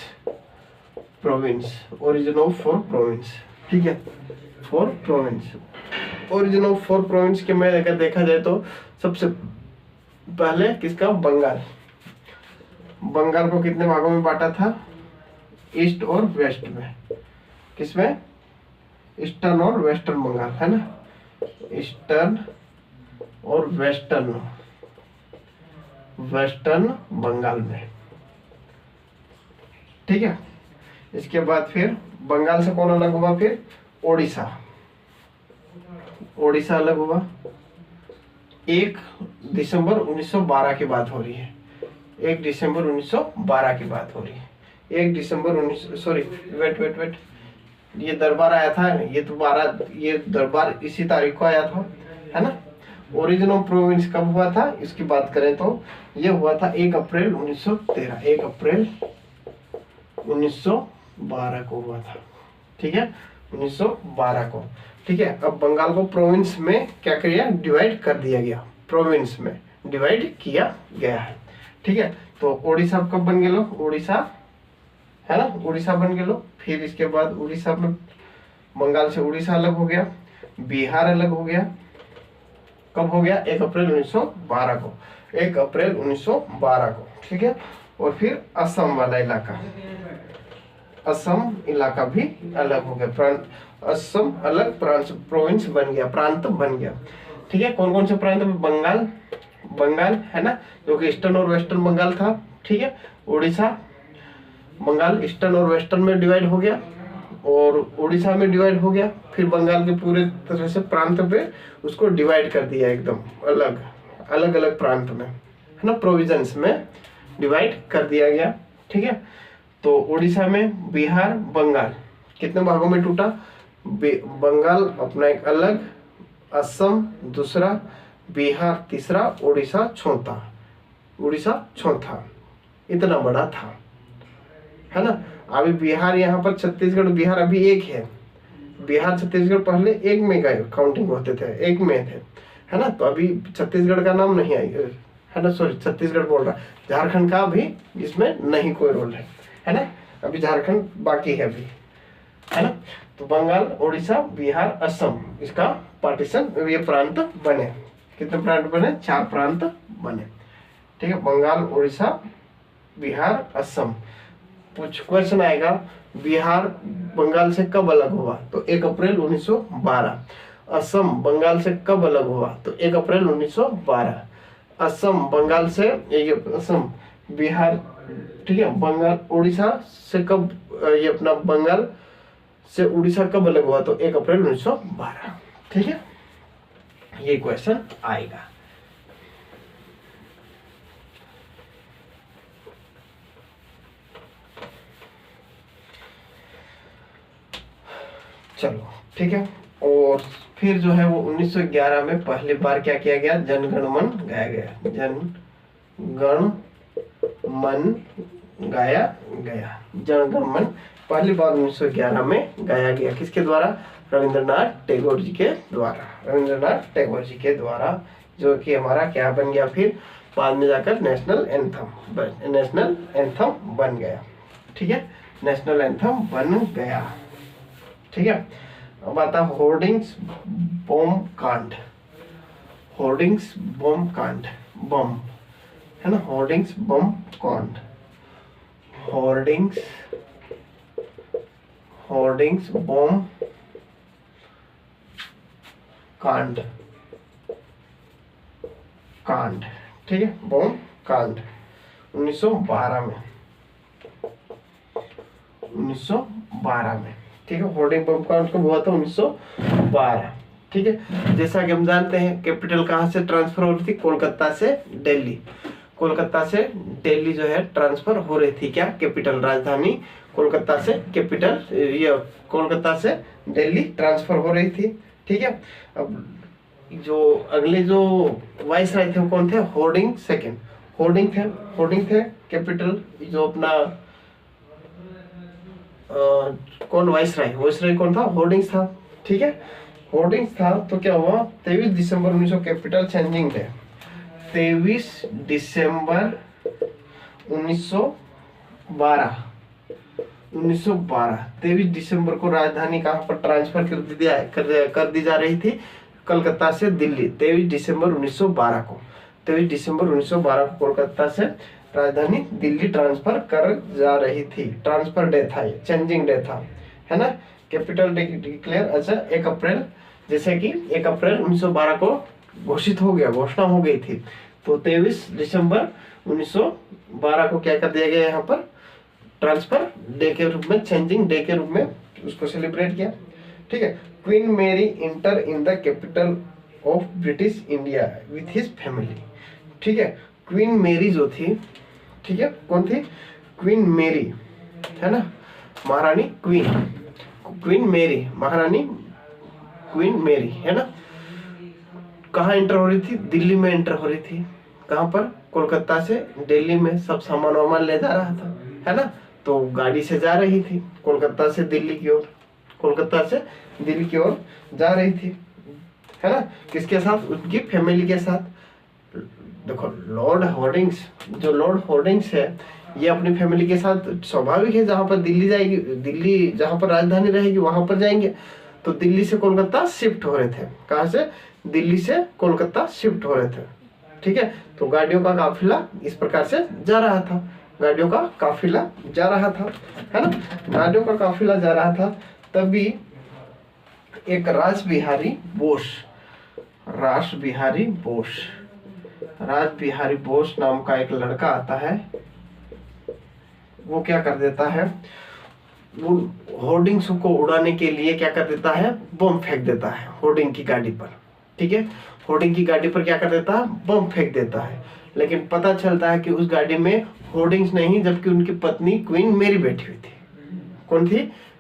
origin of 4 province, ठीक है, 4 प्रोविंस, ओरिजिन ऑफ 4 प्रोविंस के में अगर देखा जाए तो सबसे पहले किसका, बंगाल को कितने भागों में बांटा था, ईस्ट और वेस्ट में, किसमें, ईस्टर्न और वेस्टर्न बंगाल, है ना, ईस्टर्न और वेस्टर्न बंगाल में। ठीक है, इसके बाद फिर बंगाल से कौन अलग हुआ, फिर ओडिशा अलग हुआ। 1 दिसंबर 1912 की बात हो रही है, 1 दिसंबर 1912 की बात हो रही है। 1 दिसंबर 19, सॉरी वेट, ये दरबार आया था, ये दरबार इसी तारीख को आया था, है ना। ओरिजिन ऑफ प्रोविंस कब हुआ था, इसकी बात करें तो ये हुआ था 1 अप्रैल 1913, 1 अप्रैल 1912 को हुआ था। ठीक है, 1912 को। ठीक है, अब बंगाल को प्रोविंस में क्या किया, डिवाइड कर दिया गया, प्रोविंस में डिवाइड किया गया है। ठीक है, तो उड़ीसा कब बन गए, उड़ीसा है ना, उड़ीसा बन गए। फिर इसके बाद उड़ीसा में बंगाल से उड़ीसा अलग हो गया, बिहार अलग हो गया। कब हो गया, 1 अप्रैल 1912 को, 1 अप्रैल 1912 को। ठीक है, और फिर असम वाला इलाका, असम इलाका भी अलग हो गया, प्रांत, असम अलग प्रोविंस बन गया, प्रांत बन गया। ठीक है, कौन कौन से प्रांत में, बंगाल, बंगाल है ना, जो कि ईस्टर्न और वेस्टर्न बंगाल था। ठीक है, उड़ीसा, बंगाल ईस्टर्न और वेस्टर्न में डिवाइड हो गया, और उड़ीसा में डिवाइड हो गया। फिर बंगाल के पूरे तरह से प्रांत पे उसको डिवाइड कर दिया, एकदम अलग अलग अलग प्रांत में, है ना, प्रोविजंस में डिवाइड कर दिया गया। ठीक है, तो उड़ीसा में बिहार, बंगाल कितने भागों में टूटा, बंगाल अपना एक अलग, असम दूसरा, बिहार तीसरा, उड़ीसा चौथा, उड़ीसा चौथा, इतना बड़ा था, है ना। अभी बिहार यहाँ पर छत्तीसगढ़, बिहार अभी एक है, बिहार छत्तीसगढ़ पहले एक में गए काउंटिंग होते थे, एक में थे, है ना। तो अभी छत्तीसगढ़ का नाम नहीं आई, है ना, सॉरी छत्तीसगढ़ बोल रहा, झारखंड का भी इसमें नहीं कोई रोल है ना, अभी झारखंड बाकी है अभी, है ना। तो बंगाल, उड़ीसा, बिहार, असम, इसका पार्टीशन, ये प्रांत बने। कितने प्रांत बने, 4 प्रांत बने। ठीक है, बंगाल, उड़ीसा, बिहार, असम। कुछ क्वेश्चन आएगा, बिहार बंगाल से कब अलग हुआ, तो 1 अप्रैल 1912। असम बंगाल से कब अलग हुआ, तो 1 अप्रैल 1912। असम बंगाल से, ये असम, बिहार, ठीक है, बंगाल, उड़ीसा से कब, ये अपना बंगाल से उड़ीसा कब अलग हुआ, तो 1 अप्रैल 1912। ठीक है, ये क्वेश्चन आएगा। चलो ठीक है, और फिर जो है वो 1911 में पहली बार क्या किया गया, जनगण मन गाया गया, जनगण मन गाया गया, जनगण मन पहली बार 1911 में गाया गया। किसके द्वारा, रविंद्रनाथ टैगोर जी के द्वारा, रविंद्रनाथ टैगोर जी के द्वारा, जो कि हमारा क्या बन गया, फिर बाद में जाकर नेशनल एंथम, नेशनल एंथम बन गया। ठीक है, नेशनल एंथम बन गया। ठीक है, अब आता होर्डिंग्स बॉम्ब कांड, होर्डिंग्स बॉम्ब कांड, बम है ना, होर्डिंग्स बम कांड, होर्डिंग्स, होर्डिंग्स बॉम्ब कांड, कांड। ठीक है, बॉम्ब कांड 1912 में, 1912 में। ठीक है, होर्डिंग बम कांड कब हुआ था, 1912। ठीक है, जैसा कि हम जानते हैं कैपिटल कहाँ से ट्रांसफर हो रही थी, कोलकाता से दिल्ली, कोलकाता से दिल्ली जो है ट्रांसफर हो रही थी, क्या, कैपिटल, राजधानी कोलकाता से, कैपिटल ये कोलकाता से दिल्ली ट्रांसफर हो रही थी। ठीक है, अब जो अगले जो वाइसराय थे वो कौन थे, होर्डिंग सेकंड, होर्डिंग थे, होर्डिंग थे, कैपिटल जो अपना कौन, वाइसराय, वाइसराय कौन था, होर्डिंग्स था। ठीक है, होर्डिंग्स था, तो क्या हुआ, 23 दिसंबर 1900 कैपिटल चेंजिंग डे, 23 दिसंबर 1912, 1912, 23 दिसंबर को राजधानी कहाँ पर ट्रांसफर कर दी जा रही थी, कलकत्ता से दिल्ली, 23 दिसंबर 1912 को, 23 दिसंबर 1912 को कोलकाता से राजधानी दिल्ली ट्रांसफर कर जा रही थी, ट्रांसफर डे था, ये चेंजिंग डे था, है ना। कैपिटल डिक्लेयर, अच्छा 1 अप्रैल, जैसे कि 1 अप्रैल 1912 को घोषित हो गया, घोषणा हो गई थी, तो 23 दिसंबर 1912 को क्या कर दिया गया, यहाँ पर ट्रांसफर डे के रूप में, चेंजिंग डे के रूप में उसको सेलिब्रेट किया। ठीक है, क्वीन मेरी inter in the capital of British India with his family. ठीक है, क्वीन मेरी जो थी, ठीक है, कौन थी, क्वीन मेरी, है ना, महारानी क्वीन, क्वीन मेरी, महारानी क्वीन मेरी, है ना, कहाँ एंटर हो रही थी, दिल्ली में एंटर हो रही थी, कहाँ पर, कोलकाता से दिल्ली में, सब सामान वामान ले जा रहा था, है ना, तो गाड़ी से जा रही थी कोलकाता से दिल्ली की ओर, कोलकाता से दिल्ली की ओर जा रही थी, है ना, किसके साथ, उनकी फैमिली के साथ, देखो लॉर्ड होर्डिंग्स, जो लॉर्ड होर्डिंग्स है ये अपनी फैमिली के साथ स्वाभाविक है, जहां पर दिल्ली जाएगी, दिल्ली जहां पर राजधानी रहेगी वहां पर जाएंगे। तो दिल्ली से कोलकाता शिफ्ट हो रहे थे। कहां से? दिल्ली से कोलकाता शिफ्ट हो रहे थे। ठीक है, तो गाड़ियों का काफिला इस प्रकार से जा रहा था, गाड़ियों का काफिला जा रहा था, है ना, गाड़ियों का काफिला जा रहा था। तभी एक रास बिहारी बोस नाम का एक लड़का आता है। वो क्या कर देता है, वो होर्डिंग्स को उड़ाने के लिए क्या कर देता है, बम फेंक देता है होर्डिंग की गाड़ी पर। ठीक है, होर्डिंग की गाड़ी पर क्या कर देता है, बम फेंक देता है। लेकिन पता चलता है कि उस गाड़ी में होर्डिंग्स नहीं, जबकि उनकी पत्नी क्वीन मेरी बैठी हुई थी। कौन थी?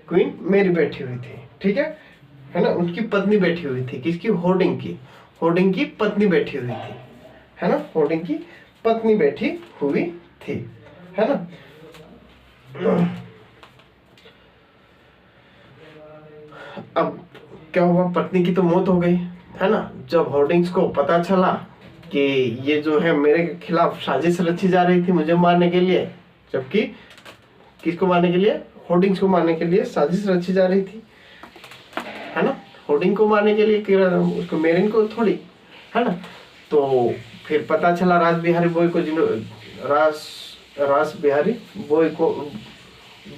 क्वीन मेरी बैठी हुई थी। ठीक है ना, उनकी पत्नी बैठी हुई थी। किसकी? होर्डिंग की पत्नी बैठी हुई थी, है ना, होर्डिंग की पत्नी बैठी हुई थी, है ना। अब क्या हुआ, पत्नी की तो मौत हो गई, है ना। जब होर्डिंग्स को पता चला कि ये जो है मेरे खिलाफ साजिश रची जा रही थी मुझे मारने के लिए, जबकि किसको मारने के लिए? होर्डिंग्स को मारने के लिए साजिश रची जा रही थी, है ना, होर्डिंग को मारने के लिए, उसको मेरिन को थोड़ी, है ना। तो फिर पता चला रास बिहारी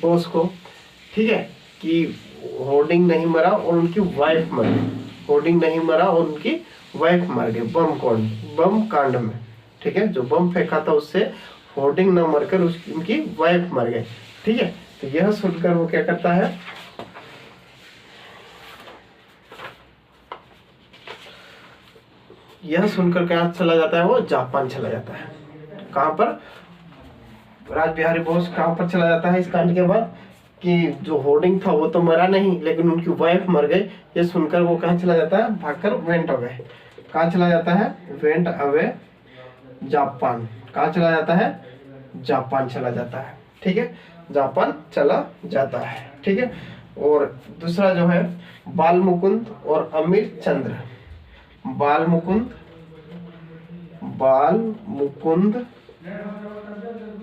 बोस को, ठीक है, कि होर्डिंग नहीं मरा और उनकी वाइफ मर गई, होर्डिंग नहीं मरा और उनकी वाइफ मर गई बम कांड में। ठीक है, जो बम फेंका था उससे होर्डिंग न मरकर उनकी वाइफ मर गई। ठीक है, तो यह सुनकर वो क्या करता है, यह सुनकर क्या चला जाता है, वो जापान चला जाता है। कहां पर? रास बिहारी बोस कहां पर चला जाता है इस कांड के बाद, कि जो होर्डिंग था वो तो मरा नहीं लेकिन उनकी वाइफ मर गई। ये सुनकर वो कहां चला जाता है, भागकर वेंट अवे। कहां चला जाता है? Went away, Japan. कहां चला जाता है? जापान चला जाता है। ठीक है, जापान चला जाता है। ठीक है, और दूसरा जो है बाल मुकुंद और अमीर चंद्र, बाल मुकुंद,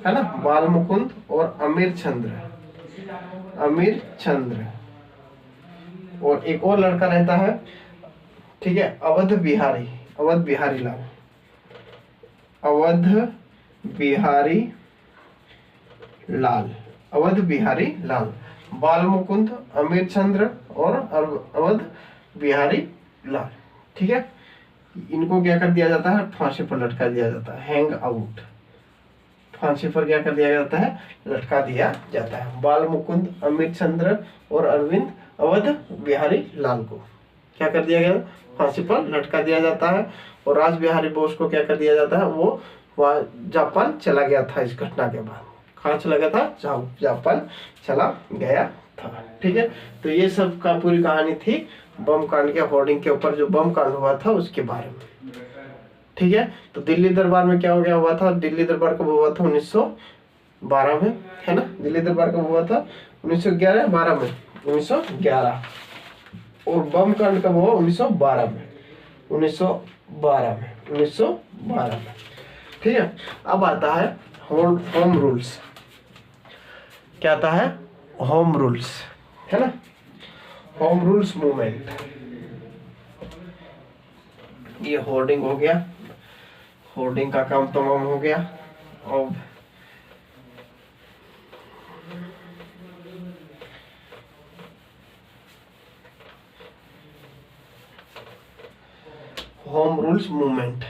है ना, बाल मुकुंद और अमीर चंद्र, और एक और लड़का रहता है, ठीक है, अवध बिहारी लाल, बाल मुकुंद, अमीर चंद्र और अवध बिहारी लाल। ठीक है, इनको क्या कर दिया जाता है, फांसी पर लटका दिया जाता है, हैंग आउट, फांसी पर क्या कर दिया जाता है, लटका दिया जाता है। बाल मुकुंद, अमित चंद्र और अवध बिहारी लाल को क्या कर दिया गया, फांसी पर लटका दिया जाता है। और रास बिहारी बोस को क्या कर दिया जाता है, वो वह जापान चला गया था इस घटना के बाद। कहाँ चला गया था? जापान चला गया था। ठीक है, तो ये सब का पूरी कहानी थी बम कांड के, होर्डिंग के ऊपर जो बम कांड हुआ था उसके बारे में। ठीक है, तो दिल्ली दरबार में क्या हो गया हुआ था, दिल्ली दरबार कब हुआ था? 1912 में, है ना। दिल्ली दरबार कब हुआ था? 1911 में, 1911। और बम कांड कब हुआ? 1912 में, 1912 में। ठीक है, अब आता है होम रूल्स। क्या आता है? होम रूल्स, है ना, होम रूल्स मूवमेंट। ये होर्डिंग हो गया, होर्डिंग का काम तमाम हो गया। अब होम रूल्स मूवमेंट,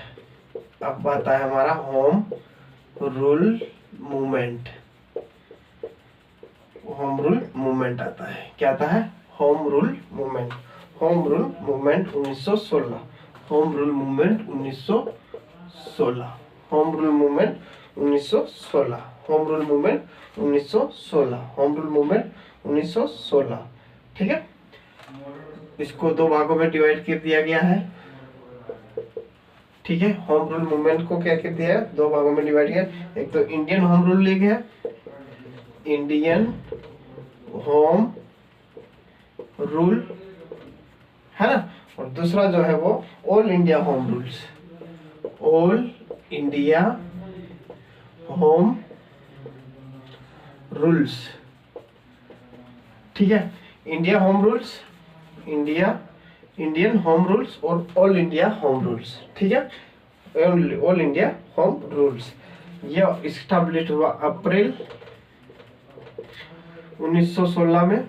अब आता है हमारा home rule movement. Home rule movement आता है, क्या आता है? Home rule movement. Home rule movement 1916, home rule movement 1916, home rule movement 1916, home rule movement 1916, home rule movement 1916। ठीक है, इसको दो भागों में डिवाइड कर दिया गया है। ठीक है, होम रूल मूवमेंट को क्या कर दिया है? दो भागों में डिवाइड किया। एक तो इंडियन होम रूल लीग है, इंडियन होम रूल, है ना, और दूसरा जो है वो all India home rules, all India home rules, ठीक है। India home rules, Indian home rules और ऑल इंडिया होम रूल्स, ठीक है। ऑल इंडिया होम रूल्स यह इस्टेब्लिश हुआ अप्रैल 1916 में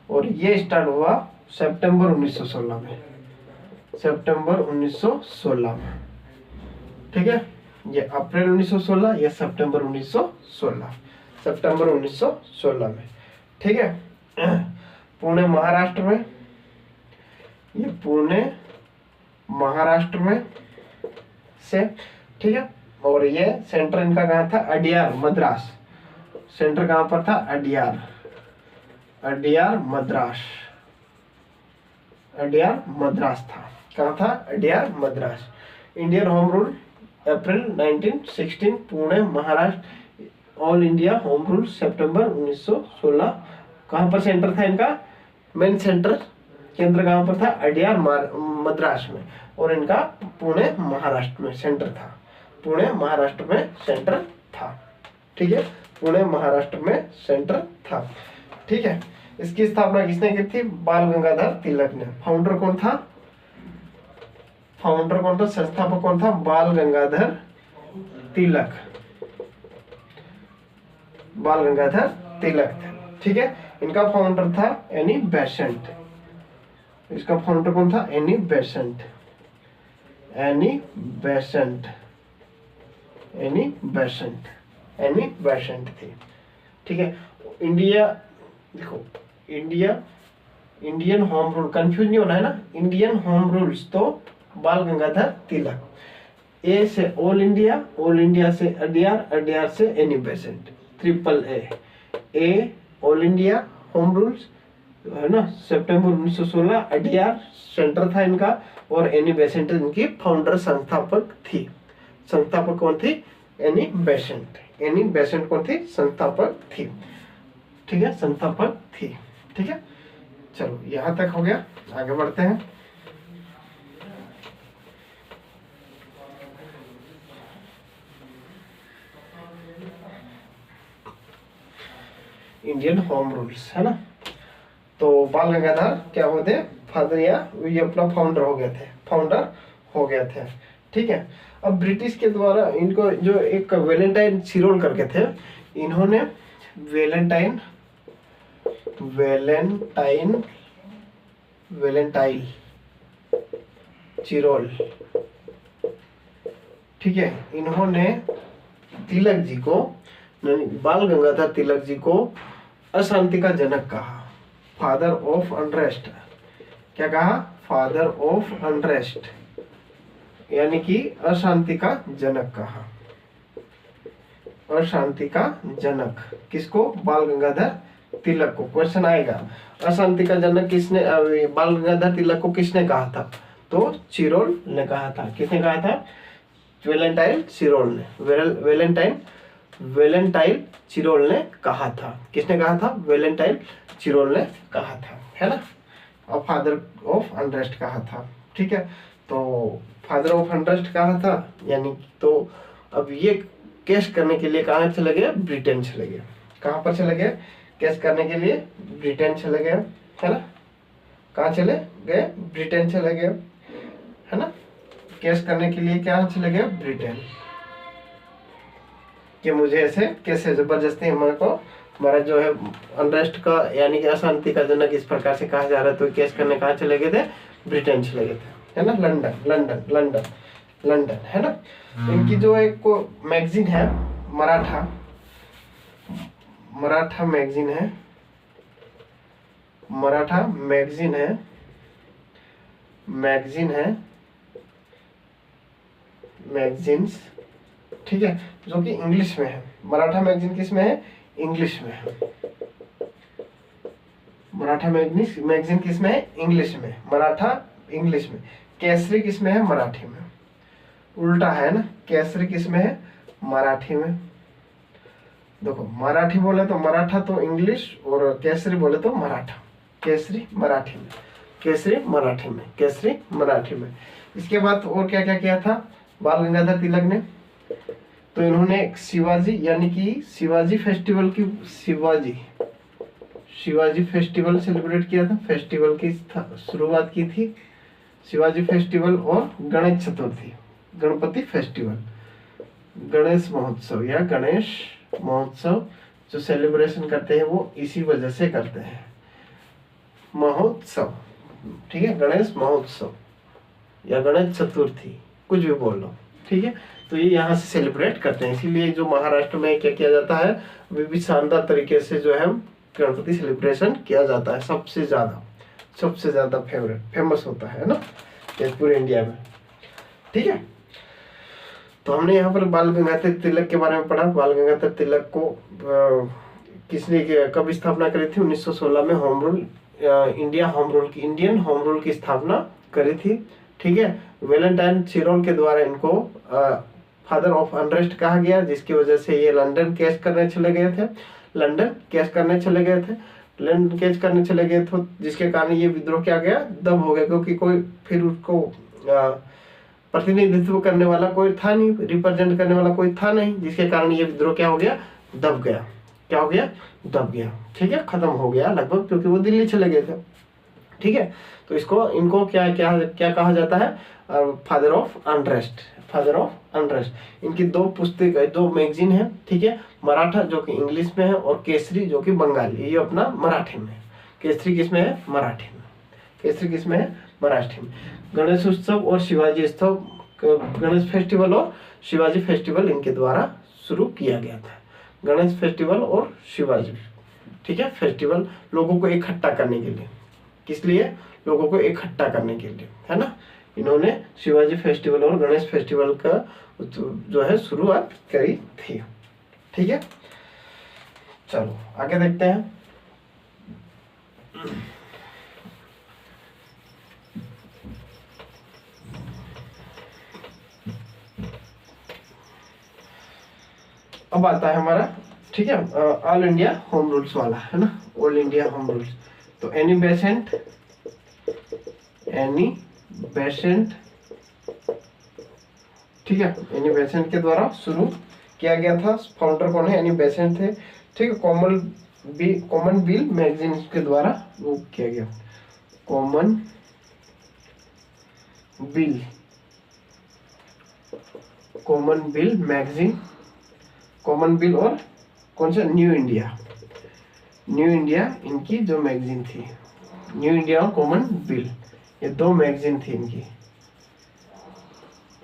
और ये स्टार्ट हुआ सितंबर 1916 में, सितंबर 1916 में, ठीक है। ये अप्रैल 1916 या सितंबर 1916, सितंबर 1916 में, ठीक है। पुणे महाराष्ट्र में, ये पुणे महाराष्ट्र में से, ठीक है। और ये सेंटर इनका कहाँ था, अडियार मद्रास, सेंटर कहाँ पर था, अडियार, अडियार मद्रास, अडियार मद्रास था, कहाँ था, Adyar Madras. Indian home rule अप्रैल 1916 Pune Maharashtra, all India home rule सितंबर 1916। कहाँ पर सेंटर था इनका, मेन सेंटर केंद्र कहाँ पर था, अडियार मद्रास में, और इनका पुणे महाराष्ट्र में सेंटर था, पुणे महाराष्ट्र में सेंटर था, ठीक है। पुणे महाराष्ट्र में सेंटर था, ठीक है। इसकी स्थापना किसने की थी, बाल गंगाधर तिलक ने। फाउंडर कौन था, फाउंडर कौन था, संस्थापक कौन था, बाल गंगाधर तिलक, बाल गंगाधर तिलक थे, ठीक है। इनका फाउंडर था एनी बेसेंट, इसका फाउंडर कौन था, Annie Besant, Annie Besant, Annie Besant, Annie Besant थी, ठीक है। इंडिया देखो, India Indian home rule, confuse नहीं होना है ना, इंडियन होम रूल्स तो बाल गंगाधर तिलक, ए से ऑल इंडिया, ऑल इंडिया से अडियार, अडियार से Annie Besant, triple A all India home rules है ना, सितंबर 1916, अडियार सेंटर था इनका, और एनी बेसेंट इनकी फाउंडर संस्थापक थी। संस्थापक कौन थी, एनी बेसेंट, एनी बेसेंट कौन थी, संस्थापक थी, ठीक है, संस्थापक थी, ठीक है। चलो यहां तक हो गया, आगे बढ़ते हैं। इंडियन होम रूल्स है ना, तो बाल गंगाधर क्या होते, फादर या ये अपना फाउंडर हो गए थे, फाउंडर हो गए थे, ठीक है। अब ब्रिटिश के द्वारा इनको जो एक वैलेंटाइन सिरोल करके थे, इन्होंने वैलेंटाइन वैलेंटाइन वैलेंटाइन चिरोल, ठीक है, इन्होंने तिलक जी को, बाल गंगाधर तिलक जी को अशांति का जनक कहा, फादर ऑफ अनरेस्ट, क्या कहा, फादर ऑफ अनरेस्ट, यानी कि अशांति का जनक कहा, अशांति का जनक किसको, बाल गंगाधर तिलक को। क्वेश्चन आएगा, अशांति का जनक किसने, बाल गंगाधर तिलक को किसने कहा था, तो चिरोल ने कहा था। किसने कहा था, वैलेंटाइन चिरोल ने, वैलेंटाइन चिरोल ने कहा था। किसने कहा था, वैलेंटाइन चिरोल ने कहा था, है ना। और फादर ऑफ अनरेस्ट कहा था, ठीक है। तो फादर ऑफ अनरेस्ट कहा था, यानी तो अब ये केस करने के लिए कहाँ चले गए, ब्रिटेन चले गए। कहाँ पर चले गए, केस करने के लिए ब्रिटेन चले गए, है ना। कहाँ चले गए, ब्रिटेन चले गए, है ना। केस करने के लिए क्या चले गए, ब्रिटेन, कि मुझे ऐसे कैसे जबरदस्ती हमारा जो है अनरेस्ट का यानी कि अशांति का जनक इस प्रकार से कहा जा रहा है, तो केस करने कहाँ चले गए थे, ब्रिटेन चले गए थे, है ना। लंदन लंदन लंदन लंदन, है ना। इनकी जो एक मैगजीन है, मराठा मैगजीन है, मराठा मैगजीन है, मैगजीन्स, ठीक है, जो कि इंग्लिश में है। मराठा मैगजीन किस में है, इंग्लिश में है। मराठा मैगजीन किस में है, इंग्लिश में, मराठा इंग्लिश में। केसरी किस में है, मराठी में। उल्टा है ना, केसरी किस में है, मराठी में। देखो मराठी बोले तो मराठा तो इंग्लिश, और केसरी बोले तो मराठा। केसरी मराठी में, केसरी मराठी में, केसरी मराठी में। इसके बाद और क्या क्या किया था, बाल गंगाधर तिलक ने। तो इन्होंने शिवाजी यानी कि शिवाजी फेस्टिवल की शिवाजी फेस्टिवल सेलिब्रेट किया था, फेस्टिवल की शुरुआत की थी शिवाजी फेस्टिवल, और गणेश चतुर्थी, गणपति फेस्टिवल, गणेश महोत्सव या गणेश महोत्सव जो सेलिब्रेशन करते हैं वो इसी वजह से करते हैं, महोत्सव, ठीक है, गणेश महोत्सव या गणेश चतुर्थी, कुछ भी बोल लो, ठीक है। तो ये यहाँ से सेलिब्रेट करते हैं, इसीलिए जो महाराष्ट्र में क्या किया जाता है, अभी भी शानदार तरीके से जो है गणपति सेलिब्रेशन किया जाता है, सबसे ज्यादा फेमस होता है ना पूरे इंडिया में, ठीक है। तो हमने यहाँ पर बाल गंगाधर तिलक के बारे में पढ़ा। बाल गंगाधर तिलक को किसने कब स्थापना करी थी? 1916 में home rule Indian home rule की स्थापना करी थी, ठीक है। वैलेंटाइन चिरोल के द्वारा इनको फादर ऑफ अनरेस्ट कहा गया, जिसकी वजह से ये लंदन कैच करने चले गए थे, तो जिसके कारण ये विद्रोह क्या गया, दब हो गया, क्योंकि कोई फिर उसको प्रतिनिधित्व करने वाला कोई था नहीं, रिप्रेजेंट करने वाला कोई था नहीं, जिसके कारण ये विद्रोह क्या हो गया, दब गया, ठीक है, खत्म हो गया लगभग, क्योंकि वो दिल्ली चले गए थे, ठीक है। तो इनको क्या कहा जाता है, फादर ऑफ अनरेस्ट। इनकी दो मैगजीन है, ठीक है, मराठा जो कि इंग्लिश में है और केसरी जो कि बंगाली, ये अपना मराठी में। केसरी किसमें है? मराठी में। गणेश उत्सव और शिवाजी उत्सव, गणेश फेस्टिवल और शिवाजी फेस्टिवल इनके द्वारा शुरू किया गया था। गणेश फेस्टिवल और शिवाजी, ठीक है, फेस्टिवल लोगों को इकट्ठा करने के लिए, किस लिए? लोगों को इकट्ठा करने के लिए, है ना। इन्होंने शिवाजी फेस्टिवल और गणेश फेस्टिवल का जो है शुरुआत करी थी, ठीक है। चलो आगे देखते हैं। अब आता है हमारा, ठीक है, ऑल इंडिया होम रूल्स वाला, है ना, ऑल इंडिया होम रूल्स। तो एनी बेसेंट, ठीक है, एनी बेसेंट के द्वारा शुरू किया गया था। फाउंडर कौन है? एनी बेसेंट थे, ठीक है। कॉमन बिल मैगजीन के द्वारा वो किया गया, common bill magazine, common bill और कौन सा? न्यू इंडिया इनकी जो मैगजीन थी, न्यू इंडिया और कॉमन बिल, ये दो मैगजीन थी इनकी,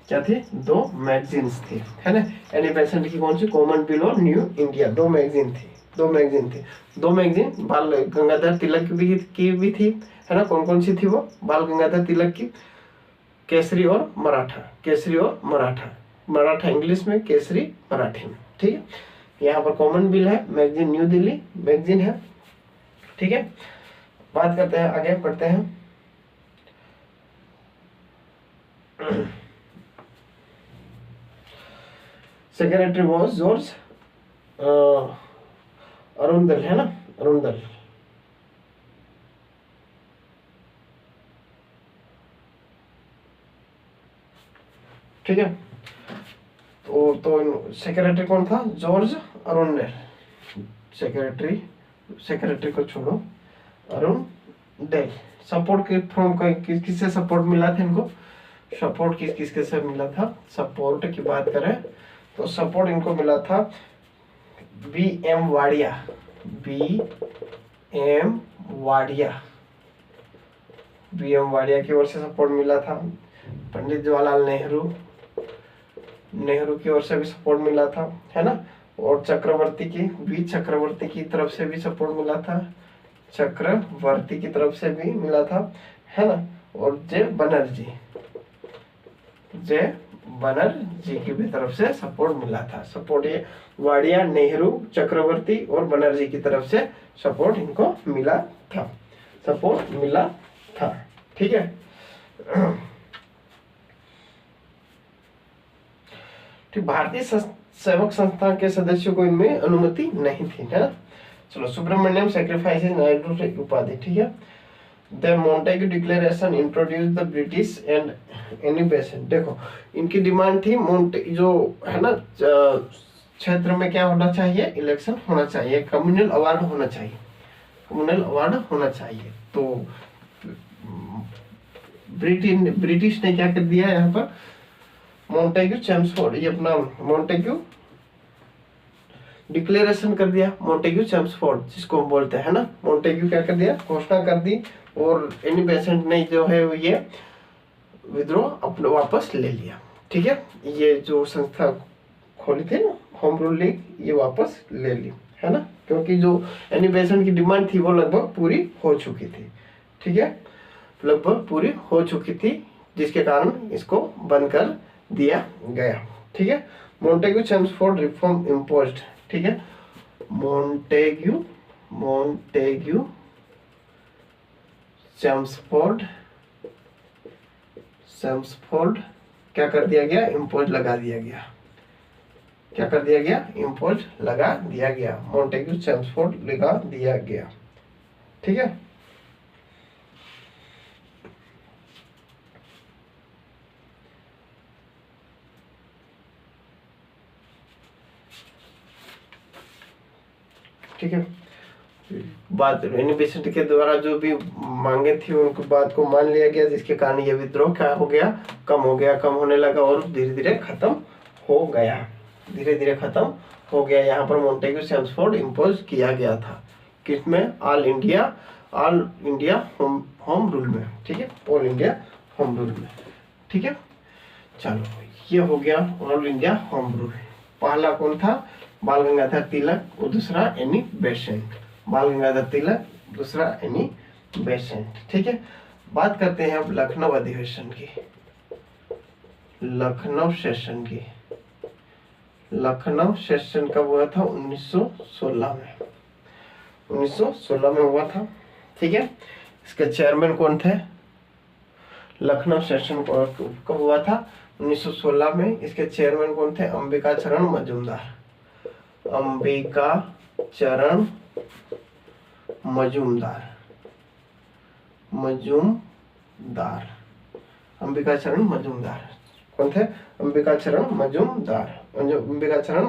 क्या थी? दो मैगजीन्स थी, है ना। एनी बेसेंट की कौन सी? कॉमन बिल और न्यू इंडिया, दो मैगजीन थी। दो मैगजीन बाल गंगाधर तिलक की भी थी, है ना। कौन कौन सी थी वो? बाल गंगाधर तिलक की केसरी और मराठा इंग्लिश में, केसरी मराठी में, ठीक है। यहाँ पर कॉमन बिल है, मैगजीन न्यू दिल्ली मैगजीन है, ठीक है। बात करते हैं, आगे बढ़ते हैं। सेक्रेटरी वॉज जॉर्ज अरुंदल, है ना, अरुंदल, ठीक है। तो सेक्रेटरी कौन था? जॉर्ज अरुंडल। सेक्रेटरी को छोड़ो, अरुंडल। सपोर्ट के फ्रॉम किससे सपोर्ट मिला था इनको? सपोर्ट किसके से मिला था? सपोर्ट की बात करें तो सपोर्ट इनको मिला था B.M. वाडिया की ओर से सपोर्ट मिला था। पंडित जवाहरलाल नेहरू की ओर से भी सपोर्ट मिला था, है ना। और चक्रवर्ती की तरफ से भी सपोर्ट मिला था, है ना। और जे बनर्जी की भी तरफ से सपोर्ट मिला था। सपोर्ट ये वाडिया, नेहरू, चक्रवर्ती और बनर्जी की तरफ से सपोर्ट इनको मिला था, ठीक है। ठीक, भारतीय सेवक संस्थान के सदस्यों को इनमें अनुमति नहीं थी, है ना। चलो, सुब्रमण्यम सैक्रिफाइसेस नायडू उपाधि, ठीक है। The Montagu declaration introduce the British and Annie Besant. देखो इनकी डिमांड थी मोंटे जो है ना क्षेत्र में क्या होना चाहिए, इलेक्शन होना चाहिए, कम्युनल अवार्ड होना चाहिए, कम्युनल अवार्ड होना चाहिए। तो ब्रिटिश ने क्या कर दिया यहाँ पर, मोंटेग्यू चेम्सफोर्ड, ये अपना मोंटेग्यू डिक्लेरेशन कर दिया, मोंटेग्यू चेम्सफोर्ड जिसको हम बोलते हैं ना, मोंटेग्यू क्या कर दिया, घोषणा कर दी, और एनी बेसेंट ने जो है ये विद्रोह अपने वापस ले लिया। ठीक है, ये जो संस्था खोली थी ना होम रूल लीग, ये वापस ले ली, है ना, क्योंकि जो एनी बेसेंट की डिमांड थी वो लगभग पूरी हो चुकी थी। ठीक है, लगभग पूरी हो चुकी थी, जिसके कारण इसको बंद कर दिया गया। ठीक है, मोंटेग्यू चेम्सफोर्ड रिफॉर्म इम्पोज्ड। ठीक है, मोंटेग्यू चेम्सफोर्ड क्या कर दिया गया, इम्पोज लगा दिया गया, क्या कर दिया गया, इम्पोज लगा दिया गया, मोंटेग्यू चेम्सफोर्ड लगा दिया गया। ठीक है, ठीक है, बात एनी बेसेंट के द्वारा जो भी मांगे थी उनकी बात को मान लिया गया, जिसके कारण ये विद्रोह क्या हो गया, कम हो गया, कम होने लगा और धीरे धीरे खत्म हो गया, धीरे धीरे खत्म हो गया। यहाँ पर मोंटेग्यू चेम्सफोर्ड इम्पोज किया गया था, किसमें, ऑल इंडिया होम रूल में। ठीक है, ऑल इंडिया होम रूल में। ठीक है, चलो ये हो गया ऑल इंडिया होम रूल। पहला कौन था, बाल गंगाधर तिलक, और दूसरा एनी बेसेंट, बाल गंगाधर तिलक, दूसरा एनी बेसेंट। ठीक है, बात करते हैं अब लखनऊ अधिवेशन की, लखनऊ सेशन की। लखनऊ सेशन कब हुआ था, 1916 में, 1916 में हुआ था। ठीक है, इसके चेयरमैन कौन थे, लखनऊ सेशन कब हुआ था, 1916 में। इसके चेयरमैन कौन थे, अंबिका चरण मजूमदार, अंबिका चरण मजूमदार, अंबिका चरण मजूमदार कौन थे, अंबिका चरण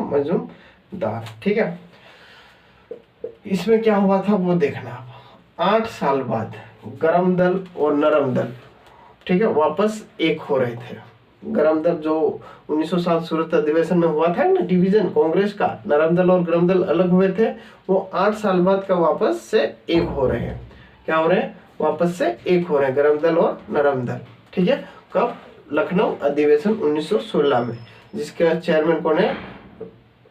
मजूमदार। ठीक है, इसमें क्या हुआ था वो देखना आप। 8 साल बाद गरम दल और नरम दल, ठीक है, वापस एक हो रहे थे। गरम दल जो 1907 सूरत अधिवेशन में हुआ था ना, डिवीजन कांग्रेस का, नरम दल और गरम दल अलग हुए थे, वो 8 साल बाद का वापस से एक हो रहे हैं। क्या हो रहे हैं, वापस से एक हो रहे हैं, गरम दल और नरम दल। ठीक है, कब, लखनऊ अधिवेशन 1916 में, जिसका चेयरमैन कौन है,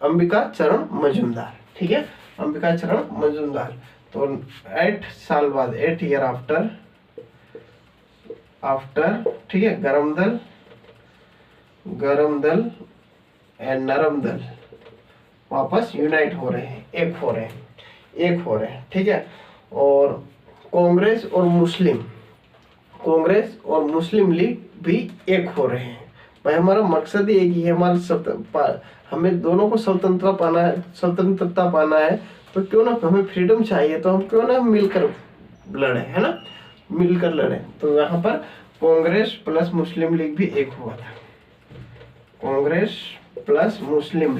अंबिका चरण मजूमदार। ठीक है, अंबिका चरण मजूमदार। तो 8 साल बाद, 8 ईयर आफ्टर, ठीक है, गरम दल एंड नरम दल वापस यूनाइट हो रहे हैं, एक हो रहे हैं। ठीक है, और कांग्रेस और मुस्लिम लीग भी एक हो रहे हैं। भाई हमारा मकसद ही एक ही है, हमें दोनों को स्वतंत्रता पाना है, तो क्यों ना, हमें फ्रीडम चाहिए, तो हम क्यों ना मिलकर लड़े, है ना, मिलकर लड़े। तो यहाँ पर कांग्रेस प्लस मुस्लिम लीग भी एक हुआ था, कांग्रेस प्लस मुस्लिम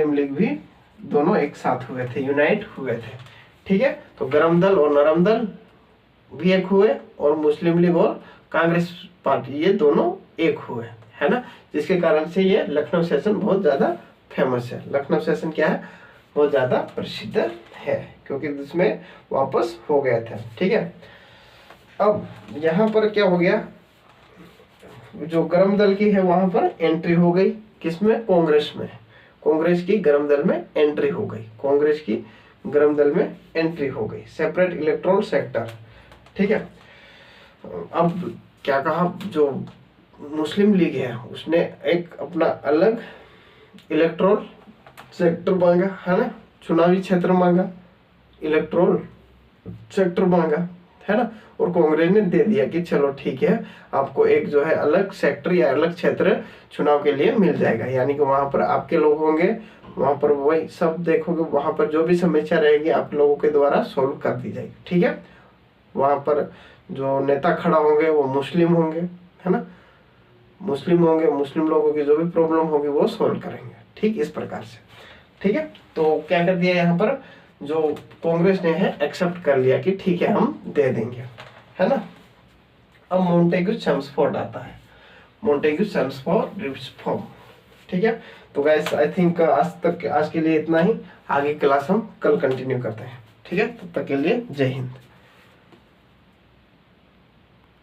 लीग भी दोनों एक साथ हुए थे, यूनाइट हुए थे। ठीक है, तो गरम दल और नरम दल भी एक हुए, और मुस्लिम लीग और कांग्रेस पार्टी ये दोनों एक हुए, है ना, जिसके कारण से ये लखनऊ सेशन बहुत ज्यादा फेमस है। लखनऊ सेशन क्या है, बहुत ज्यादा प्रसिद्ध है, क्योंकि इसमें वापस हो गए थे। ठीक है, अब यहाँ पर क्या हो गया, जो गरम दल की है वहां पर एंट्री हो गई, किसमें, कांग्रेस में, कांग्रेस की गरम दल में एंट्री हो गई, कांग्रेस की गरम दल में एंट्री हो गई, सेपरेट इलेक्टोरल सेक्टर। ठीक है, अब क्या कहा, जो मुस्लिम लीग है उसने एक अपना अलग इलेक्टोरल सेक्टर मांगा, है ना, चुनावी क्षेत्र मांगा, इलेक्टोरल सेक्टर मांगा, है ना, और कांग्रेस ने दे दिया कि चलो ठीक है, आपको एक जो है अलग सेक्टर या अलग क्षेत्र चुनाव के लिए मिल जाएगा, यानी कि वहां पर आपके लोग होंगे, वहां पर वही सब देखोगे, वहां पर जो भी समस्या रहेगी आप लोगों के द्वारा सोल्व कर दी जाएगी। ठीक है, वहाँ पर जो नेता खड़ा होंगे वो मुस्लिम होंगे, है ना, मुस्लिम होंगे, मुस्लिम लोगों की जो भी प्रॉब्लम होगी वो सॉल्व करेंगे, ठीक, इस प्रकार से। ठीक है, तो क्या कर दिया यहाँ पर, जो कांग्रेस ने है एक्सेप्ट कर लिया कि ठीक है हम दे देंगे, है ना। अब मोंटेग्यू चेम्सफोर्ड आता है, मोंटेग्यू चेम्सफोर्ड रिफॉर्म। ठीक है, तो गाइस आई थिंक आज के लिए इतना ही, आगे क्लास हम कल कंटिन्यू करते हैं। ठीक है, तब तक के लिए जय हिंद।